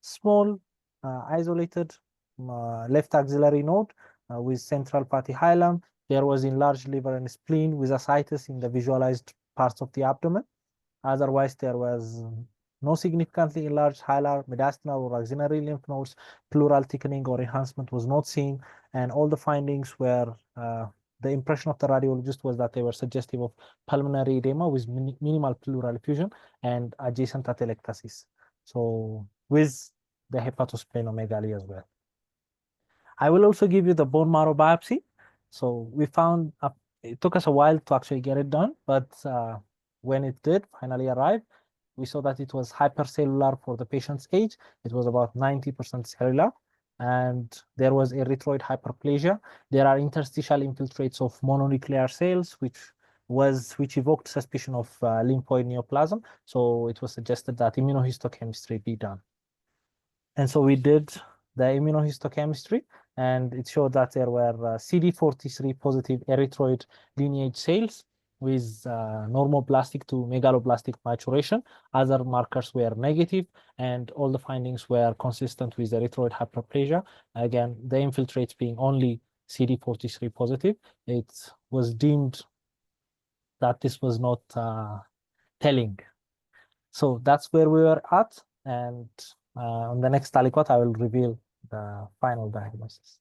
small isolated left axillary node with central platyhylum. There was enlarged liver and spleen with ascites in the visualized parts of the abdomen. Otherwise, there was no significantly enlarged hilar, mediastinal, or axillary lymph nodes. Pleural thickening or enhancement was not seen, and all the findings were the impression of the radiologist was that they were suggestive of pulmonary edema with minimal pleural effusion and adjacent atelectasis. So with the hepatosplenomegaly as well. I will also give you the bone marrow biopsy. So we found it took us a while to actually get it done, but when it did finally arrive, we saw that it was hypercellular for the patient's age. It was about 90% cellular, and there was erythroid hyperplasia. There are interstitial infiltrates of mononuclear cells, which evoked suspicion of lymphoid neoplasm. So it was suggested that immunohistochemistry be done. And so we did the immunohistochemistry, and it showed that there were CD43 positive erythroid lineage cells with normoblastic to megaloblastic maturation. Other markers were negative, and all the findings were consistent with erythroid hyperplasia. Again, the infiltrates being only CD43 positive, it was deemed that this was not telling. So that's where we were at, and on the next aliquot, I will reveal the final diagnosis.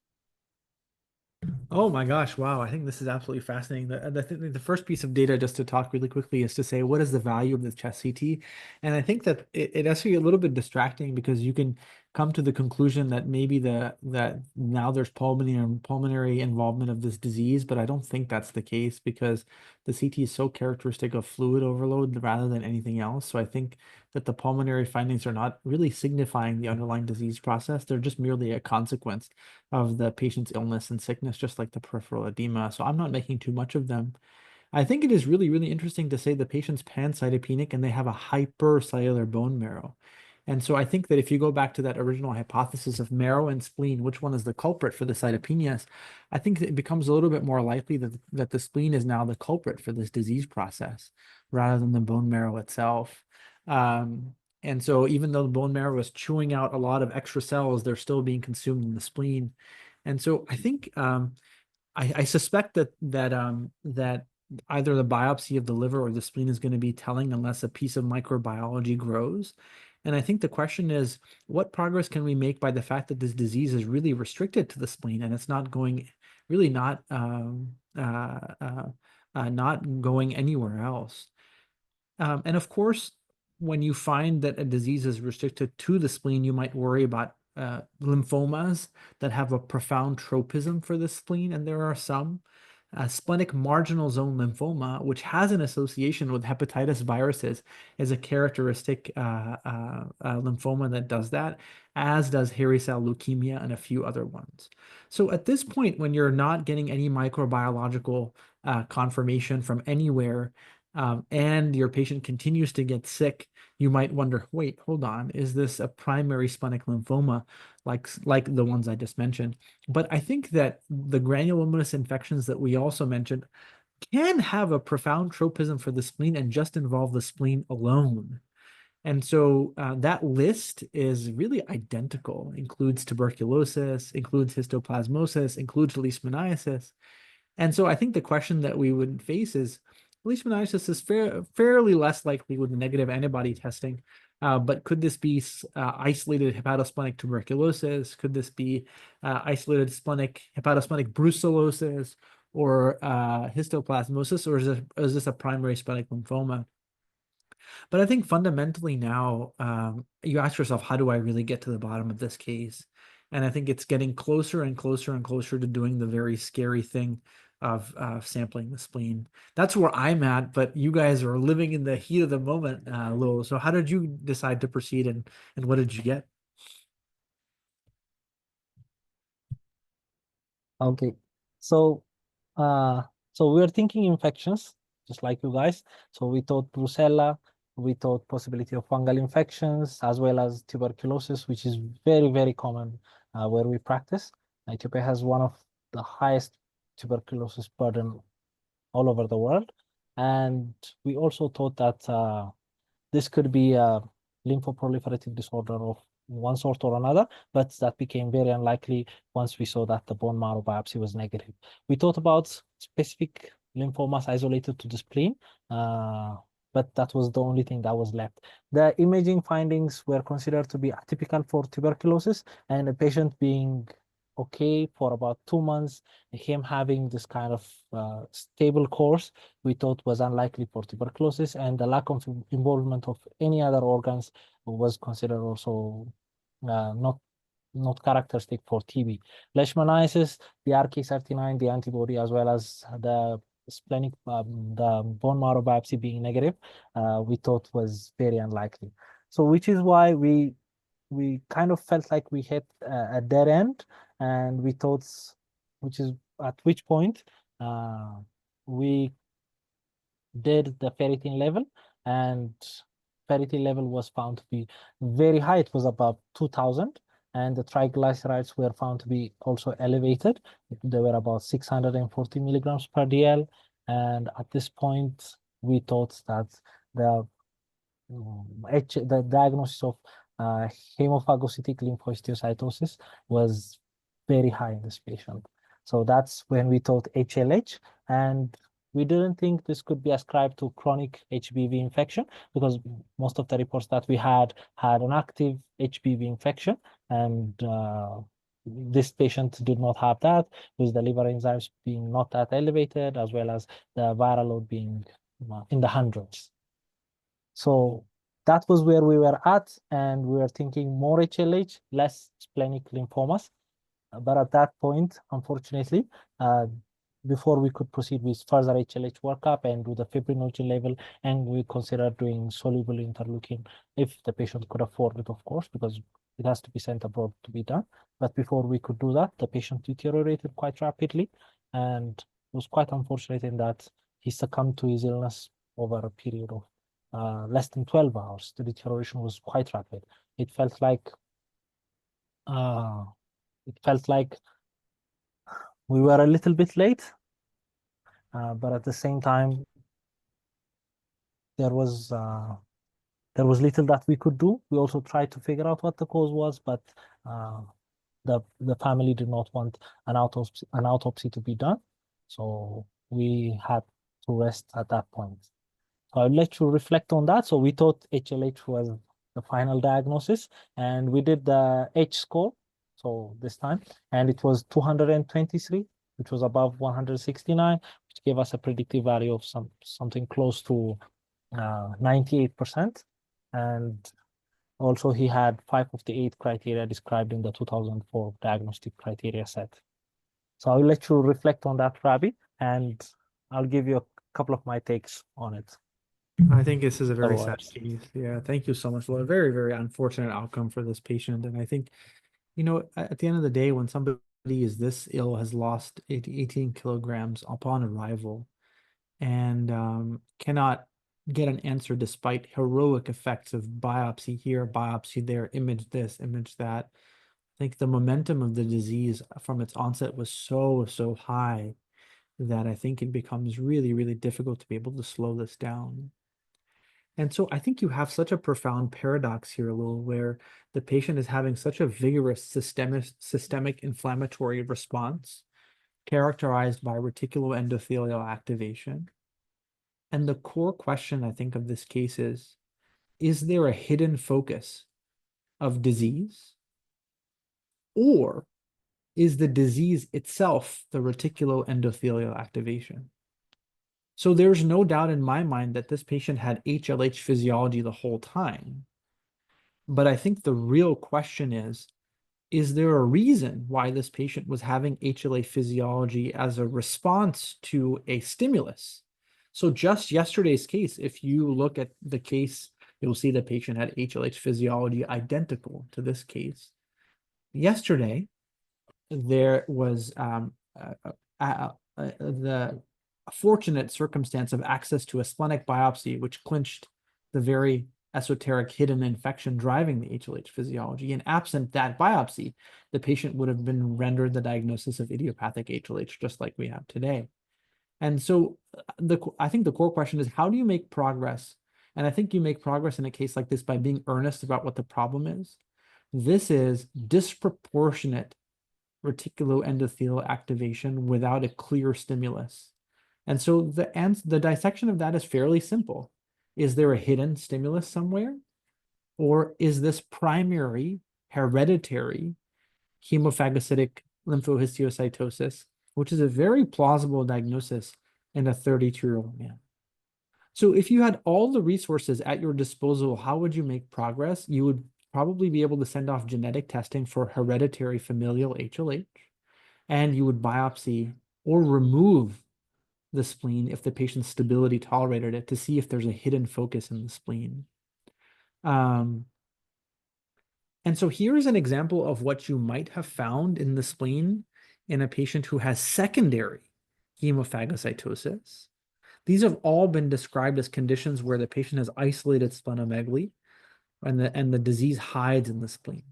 Oh my gosh, wow. I think this is absolutely fascinating. The first piece of data, just to talk really quickly, is to say, what is the value of the chest CT? And I think that it actually a little bit distracting, because you can come to the conclusion that maybe that now there's pulmonary involvement of this disease, but I don't think that's the case, because the CT is so characteristic of fluid overload rather than anything else. So I think that the pulmonary findings are not really signifying the underlying disease process. They're just merely a consequence of the patient's illness and sickness, just like the peripheral edema. So I'm not making too much of them. I think it is really, really interesting to say the patient's pancytopenic and they have a hypercellular bone marrow. And so I think that if you go back to that original hypothesis of marrow and spleen, which one is the culprit for the cytopenias, I think that it becomes a little bit more likely that the spleen is now the culprit for this disease process rather than the bone marrow itself. And so even though the bone marrow is chewing out a lot of extra cells, they're still being consumed in the spleen. And so I think I suspect that either the biopsy of the liver or the spleen is going to be telling unless a piece of microbiology grows. And I think the question is, what progress can we make by the fact that this disease is really restricted to the spleen and it's not going not going anywhere else? And of course, when you find that a disease is restricted to the spleen, you might worry about lymphomas that have a profound tropism for the spleen, and there are some. Splenic marginal zone lymphoma, which has an association with hepatitis viruses, is a characteristic lymphoma that does that, as does hairy cell leukemia and a few other ones. So at this point, when you're not getting any microbiological confirmation from anywhere, and your patient continues to get sick, you might wonder, wait, hold on, is this a primary splenic lymphoma like the ones I just mentioned? But I think that the granulomatous infections that we also mentioned can have a profound tropism for the spleen and just involve the spleen alone. And so that list is really identical, includes tuberculosis, includes histoplasmosis, includes leishmaniasis. And so I think the question that we would face is, leishmaniasis is fairly less likely with negative antibody testing, but could this be isolated hepatosplenic tuberculosis? Could this be isolated hepatosplenic brucellosis or histoplasmosis, or is this a primary splenic lymphoma? But I think fundamentally now, you ask yourself, how do I really get to the bottom of this case? And I think it's getting closer and closer and closer to doing the very scary thing of sampling the spleen. That's where I'm at, but you guys are living in the heat of the moment, Lowell. So how did you decide to proceed, and what did you get? Okay, so we were thinking infections, just like you guys. So we thought brucella, we thought possibility of fungal infections, as well as tuberculosis, which is very, very common where we practice. Ethiopia has one of the highest tuberculosis burden all over the world. And we also thought that this could be a lymphoproliferative disorder of one sort or another, but that became very unlikely once we saw that the bone marrow biopsy was negative. We thought about specific lymphomas isolated to the spleen, but that was the only thing that was left. The imaging findings were considered to be atypical for tuberculosis, and a patient being okay for about 2 months, him having this kind of stable course, we thought was unlikely for tuberculosis, and the lack of involvement of any other organs was considered also not characteristic for TB. Leishmaniasis, the RK39, the antibody, as well as the splenic, the bone marrow biopsy being negative, we thought was very unlikely. So which is why we kind of felt like we hit a dead end, and we thought, which is at which point we did the ferritin level, and ferritin level was found to be very high. It was above 2000, and the triglycerides were found to be also elevated. They were about 640 milligrams per DL, and at this point, we thought that the the diagnosis of hemophagocytic lymphohistiocytosis was very high in this patient. So that's when we thought HLH, and we didn't think this could be ascribed to chronic HBV infection, because most of the reports that we had an active HBV infection, and this patient did not have that, with the liver enzymes being not that elevated, as well as the viral load being in the hundreds. So that was where we were at, and we were thinking more HLH, less splenic lymphomas. But at that point, unfortunately, before we could proceed with further HLH workup and do the fibrinogen level, and we considered doing soluble interleukin if the patient could afford it, of course, because it has to be sent abroad to be done. But before we could do that, the patient deteriorated quite rapidly, and it was quite unfortunate in that he succumbed to his illness over a period of less than 12 hours. The deterioration was quite rapid. It felt like we were a little bit late, but at the same time, there was little that we could do. We also tried to figure out what the cause was, but the family did not want an autopsy to be done, so we had to rest at that point. So I'll let you reflect on that. So we thought HLH was the final diagnosis, and we did the H score, so this time, and it was 223, which was above 169, which gave us a predictive value of something close to 98%. And also he had 5 of the 8 criteria described in the 2004 diagnostic criteria set. So I'll let you reflect on that, Rabih, and I'll give you a couple of my takes on it. I think this is a very sad Otherwise. case. Yeah, thank you so much. Well, a very, very unfortunate outcome for this patient. And I think, you know, at the end of the day, when somebody is this ill, has lost 18 kilograms upon arrival, and cannot get an answer despite heroic effects of biopsy here, biopsy there, image this, image that. I think the momentum of the disease from its onset was so high that I think it becomes really, really difficult to be able to slow this down. And so I think you have such a profound paradox here, Lil, where the patient is having such a vigorous systemic inflammatory response characterized by reticuloendothelial activation. And the core question, I think, of this case is there a hidden focus of disease? Or is the disease itself the reticuloendothelial activation? So there's no doubt in my mind that this patient had HLH physiology the whole time. But I think the real question is there a reason why this patient was having HLH physiology as a response to a stimulus? So just yesterday's case, if you look at the case, you'll see the patient had HLH physiology identical to this case. Yesterday, there was the fortunate circumstance of access to a splenic biopsy, which clinched the very esoteric hidden infection driving the HLH physiology. And absent that biopsy, the patient would have been rendered the diagnosis of idiopathic HLH, just like we have today. And so I think the core question is, how do you make progress? And I think you make progress in a case like this by being earnest about what the problem is. This is disproportionate reticuloendothelial activation without a clear stimulus. And so the dissection of that is fairly simple. Is there a hidden stimulus somewhere? Or is this primary hereditary hemophagocytic lymphohistiocytosis, which is a very plausible diagnosis in a 32-year-old man? So if you had all the resources at your disposal, how would you make progress? You would probably be able to send off genetic testing for hereditary familial HLH, and you would biopsy or remove the spleen if the patient's stability tolerated it to see if there's a hidden focus in the spleen. And so here's an example of what you might have found in the spleen in a patient who has secondary hemophagocytosis. These have all been described as conditions where the patient has isolated splenomegaly and the disease hides in the spleen.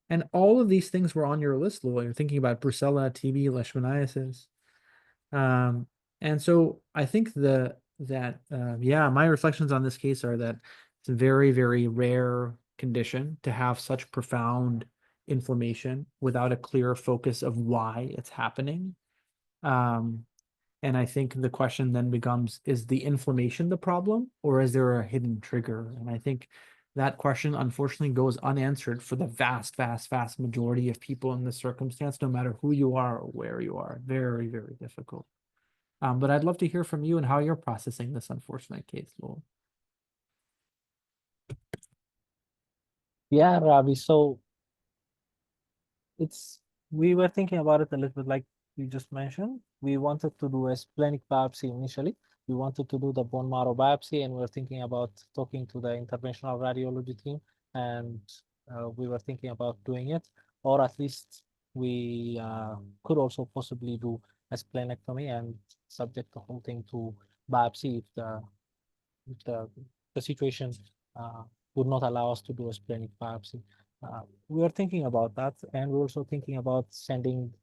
And all of these things were on your list, Lowell. You're thinking about brucella, TB, leishmaniasis. And so I think yeah, my reflections on this case are that it's a very, very rare condition to have such profound inflammation without a clear focus of why it's happening. And I think the question then becomes, is the inflammation the problem, or is there a hidden trigger? And I think that question, unfortunately, goes unanswered for the vast, vast, vast majority of people in this circumstance, no matter who you are or where you are. Very, very difficult. But I'd love to hear from you and how you're processing this unfortunate case, Lowell. Yeah, Ravi. So we were thinking about it a little bit like you just mentioned. We wanted to do a splenic biopsy initially. We wanted to do the bone marrow biopsy, and we were thinking about talking to the interventional radiology team, and we were thinking about doing it, or at least we could also possibly do a splenectomy and subject the whole thing to biopsy if the situation would not allow us to do a splenic biopsy. We were thinking about that, and we're also thinking about sending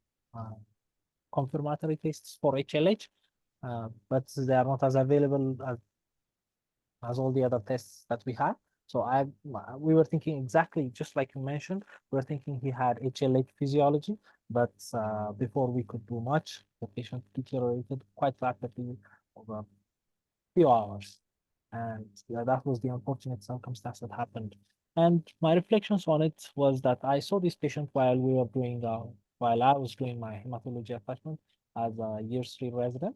confirmatory tests for HLH, but they are not as available as all the other tests that we had. So we were thinking exactly just like you mentioned. We were thinking he had HLH physiology, but before we could do much, the patient deteriorated quite rapidly over a few hours. And yeah, that was the unfortunate circumstance that happened. And my reflections on it was that I saw this patient while I was doing my hematology attachment as a year 3 resident.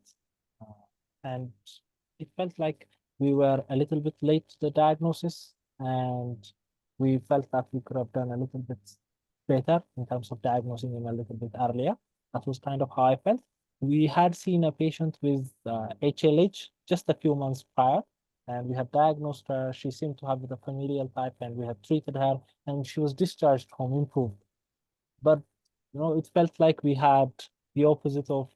And it felt like we were a little bit late to the diagnosis, and we felt that we could have done a little bit better in terms of diagnosing him a little bit earlier. That was kind of how I felt. We had seen a patient with HLH just a few months prior, and we had diagnosed her. She seemed to have the familial type, and we had treated her, and she was discharged home improved. But it felt like we had the opposite of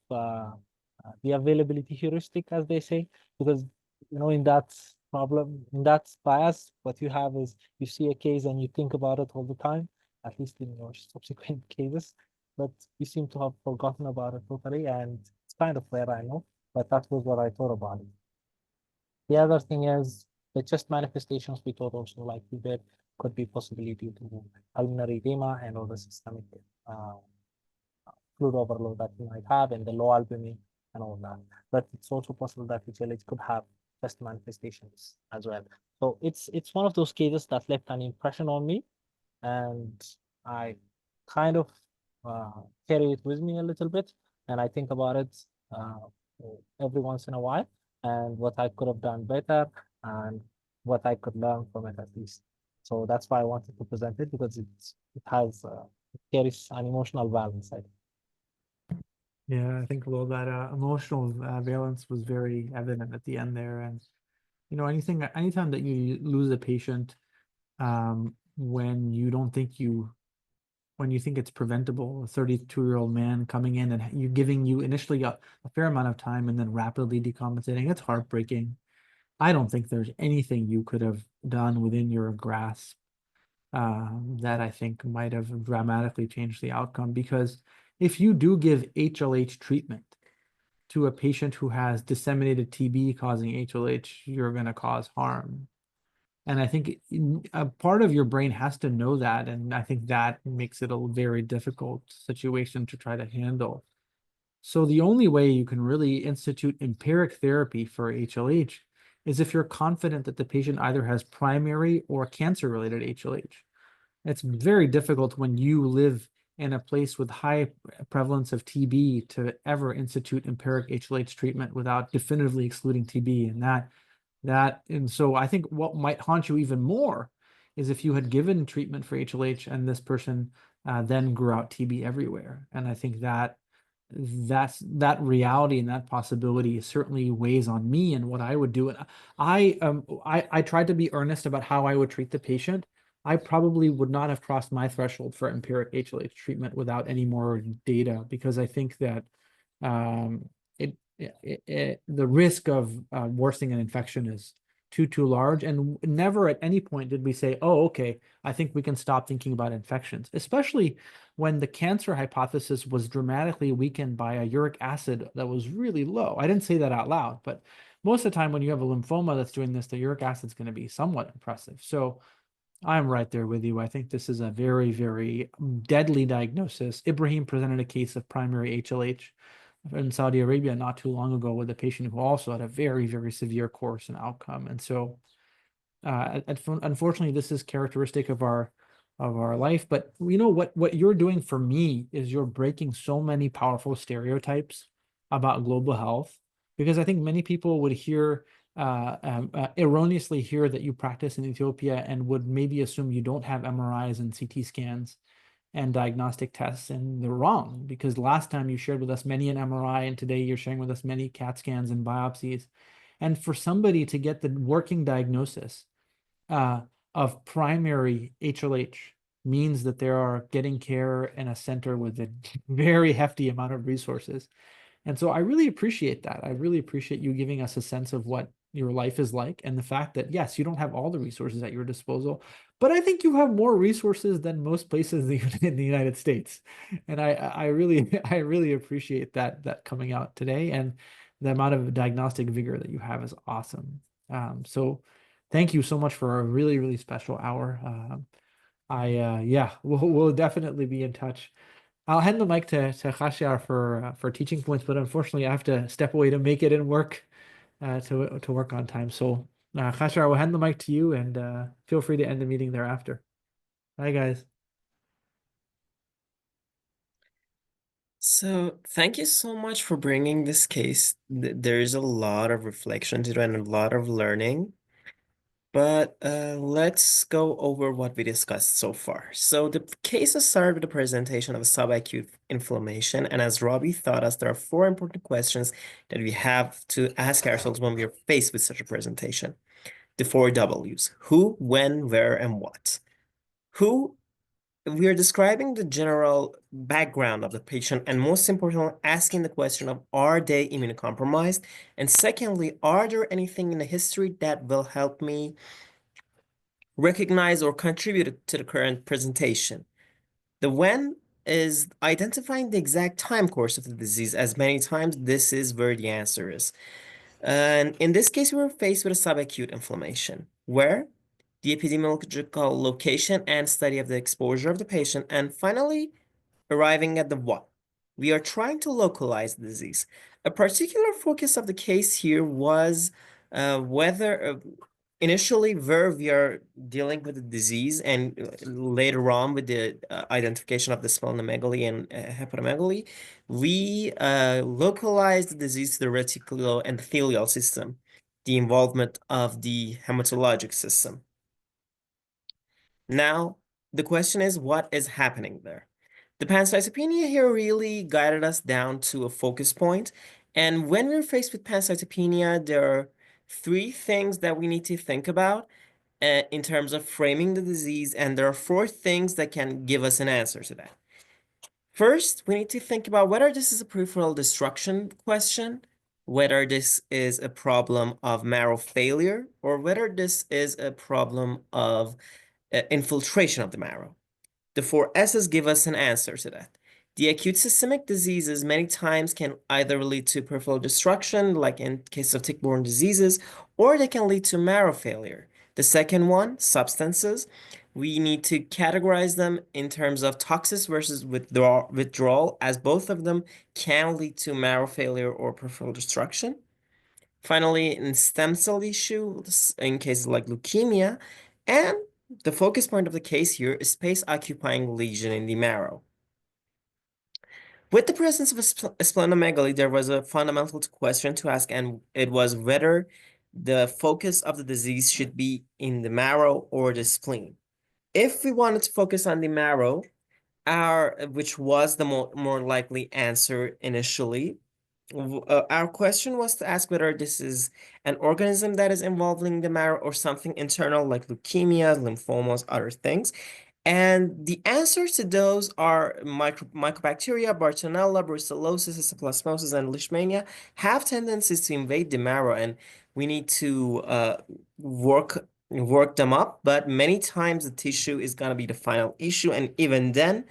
the availability heuristic, as they say, because in that bias, what you have is you see a case and you think about it all the time, at least in your subsequent cases, but you seem to have forgotten about it totally, and it's kind of rare, I know, but that was what I thought about it. The other thing is the chest manifestations we thought also, like we did, could be possibly due to pulmonary edema and all the systemic fluid overload that you might have, and the low albumin and all that. But it's also possible that HLH could have chest manifestations as well. So it's one of those cases that left an impression on me, and I kind of carry it with me a little bit, and I think about it every once in a while, and what I could have done better, and what I could learn from it at least. So that's why I wanted to present it, because it carries an emotional balance, I think. Yeah, I think a little that emotional valence was very evident at the end there. And anytime that you lose a patient when you think it's preventable, a 32-year-old man coming in and you giving you initially a fair amount of time and then rapidly decompensating, it's heartbreaking. I don't think there's anything you could have done within your grasp that I think might have dramatically changed the outcome, because if you do give HLH treatment to a patient who has disseminated TB causing HLH, you're going to cause harm. And I think a part of your brain has to know that. And I think that makes it a very difficult situation to try to handle. So the only way you can really institute empiric therapy for HLH is if you're confident that the patient either has primary or cancer-related HLH. It's very difficult when you live in a place with high prevalence of TB to ever institute empiric HLH treatment without definitively excluding TB. And so I think what might haunt you even more is if you had given treatment for HLH and this person then grew out TB everywhere. And I think that reality and that possibility certainly weighs on me and what I would do. And I tried to be earnest about how I would treat the patient. I probably would not have crossed my threshold for empiric HLH treatment without any more data, because I think that the risk of worsening an infection is too large. And never at any point did we say, oh, okay, I think we can stop thinking about infections, especially when the cancer hypothesis was dramatically weakened by a uric acid that was really low. I didn't say that out loud, but most of the time when you have a lymphoma that's doing this, the uric acid is going to be somewhat impressive. So I'm right there with you. I think this is a very, very deadly diagnosis. Ibrahim presented a case of primary HLH in Saudi Arabia not too long ago with a patient who also had a very, very severe course and outcome. And so unfortunately, this is characteristic of our life. But you know what you're doing for me is you're breaking so many powerful stereotypes about global health, because I think many people would erroneously hear that you practice in Ethiopia and would maybe assume you don't have MRIs and CT scans and diagnostic tests, and they're wrong, because last time you shared with us many an MRI, and today you're sharing with us many CAT scans and biopsies. And for somebody to get the working diagnosis of primary HLH means that they are getting care in a center with a very hefty amount of resources. And so I really appreciate that. I really appreciate you giving us a sense of what your life is like, and the fact that, yes, you don't have all the resources at your disposal, but I think you have more resources than most places in the United States. And I really appreciate that coming out today, and the amount of diagnostic vigor that you have is awesome. So thank you so much for a really, really special hour. Yeah, we'll definitely be in touch. I'll hand the mic to Khashiyar for teaching points, but unfortunately I have to step away to make it and work to work on time. So Khashiyar, we'll hand the mic to you, and feel free to end the meeting thereafter. Bye, guys. So thank you so much for bringing this case. There's a lot of reflection to do and a lot of learning. But let's go over what we discussed so far. So the cases started with the presentation of subacute inflammation. And as Rabih taught us, there are 4 important questions that we have to ask ourselves when we are faced with such a presentation. The 4 W's: who, when, where, and what. Who, we are describing the general background of the patient, and most importantly, asking the question of, are they immunocompromised? And secondly, are there anything in the history that will help me recognize or contribute to the current presentation? The when is identifying the exact time course of the disease, as many times this is where the answer is. And in this case, we were faced with a subacute inflammation, where the epidemiological location and study of the exposure of the patient, and finally, arriving at the what. We are trying to localize the disease. A particular focus of the case here was whether initially where we are dealing with the disease, and later on with the identification of the splenomegaly and hepatomegaly, we localized the disease to the reticuloendothelial system, the involvement of the hematologic system. Now, the question is, what is happening there? The pancytopenia here really guided us down to a focus point. And when we're faced with pancytopenia, there are 3 things that we need to think about in terms of framing the disease. And there are 4 things that can give us an answer to that. First, we need to think about whether this is a peripheral destruction question, whether this is a problem of marrow failure, or whether this is a problem of infiltration of the marrow. The 4 S's give us an answer to that. The acute systemic diseases many times can either lead to peripheral destruction, like in case of tick-borne diseases, or they can lead to marrow failure. The second one, substances, we need to categorize them in terms of toxic versus withdrawal, as both of them can lead to marrow failure or peripheral destruction. Finally, in stem cell issues, in cases like leukemia, and the focus point of the case here is space-occupying lesion in the marrow. With the presence of a splenomegaly, there was a fundamental question to ask, and it was whether the focus of the disease should be in the marrow or the spleen. If we wanted to focus on the marrow, which was the more likely answer initially, our question was to ask whether this is an organism that is involving the marrow or something internal like leukemias, lymphomas, other things. And the answers to those are mycobacteria, Bartonella, brucellosis, Histoplasmosis, and Leishmania have tendencies to invade the marrow, and we need to work them up. But many times the tissue is going to be the final issue, and even then,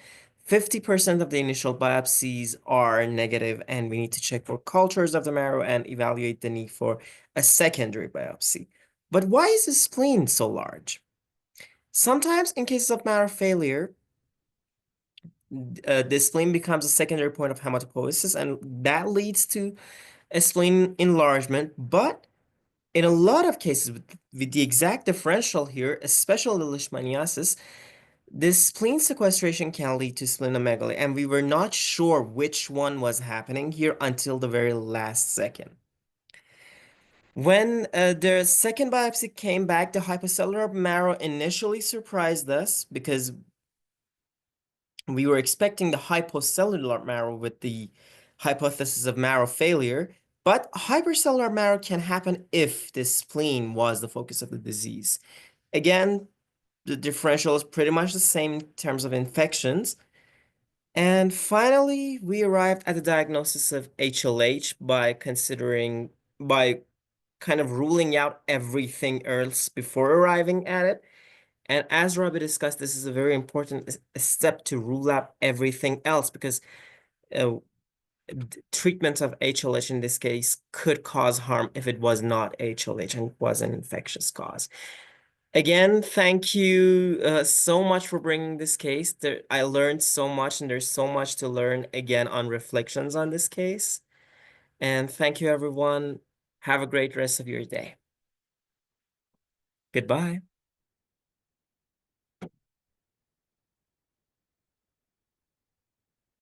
50% of the initial biopsies are negative, and we need to check for cultures of the marrow and evaluate the need for a secondary biopsy. But why is the spleen so large? Sometimes in cases of marrow failure, the spleen becomes a secondary point of hematopoiesis, and that leads to a spleen enlargement. But in a lot of cases, with the exact differential here, especially the leishmaniasis, this spleen sequestration can lead to splenomegaly, and we were not sure which one was happening here until the very last second. When the second biopsy came back, the hypocellular marrow initially surprised us because we were expecting the hypocellular marrow with the hypothesis of marrow failure, but hypercellular marrow can happen if the spleen was the focus of the disease. Again, the differential is pretty much the same in terms of infections. And finally, we arrived at the diagnosis of HLH by kind of ruling out everything else before arriving at it. And as Rabih discussed, this is a very important step to rule out everything else, because treatment of HLH in this case could cause harm if it was not HLH and was an infectious cause. Again, thank you so much for bringing this case. I learned so much, and there's so much to learn again on reflections on this case. And thank you, everyone. Have a great rest of your day. Goodbye.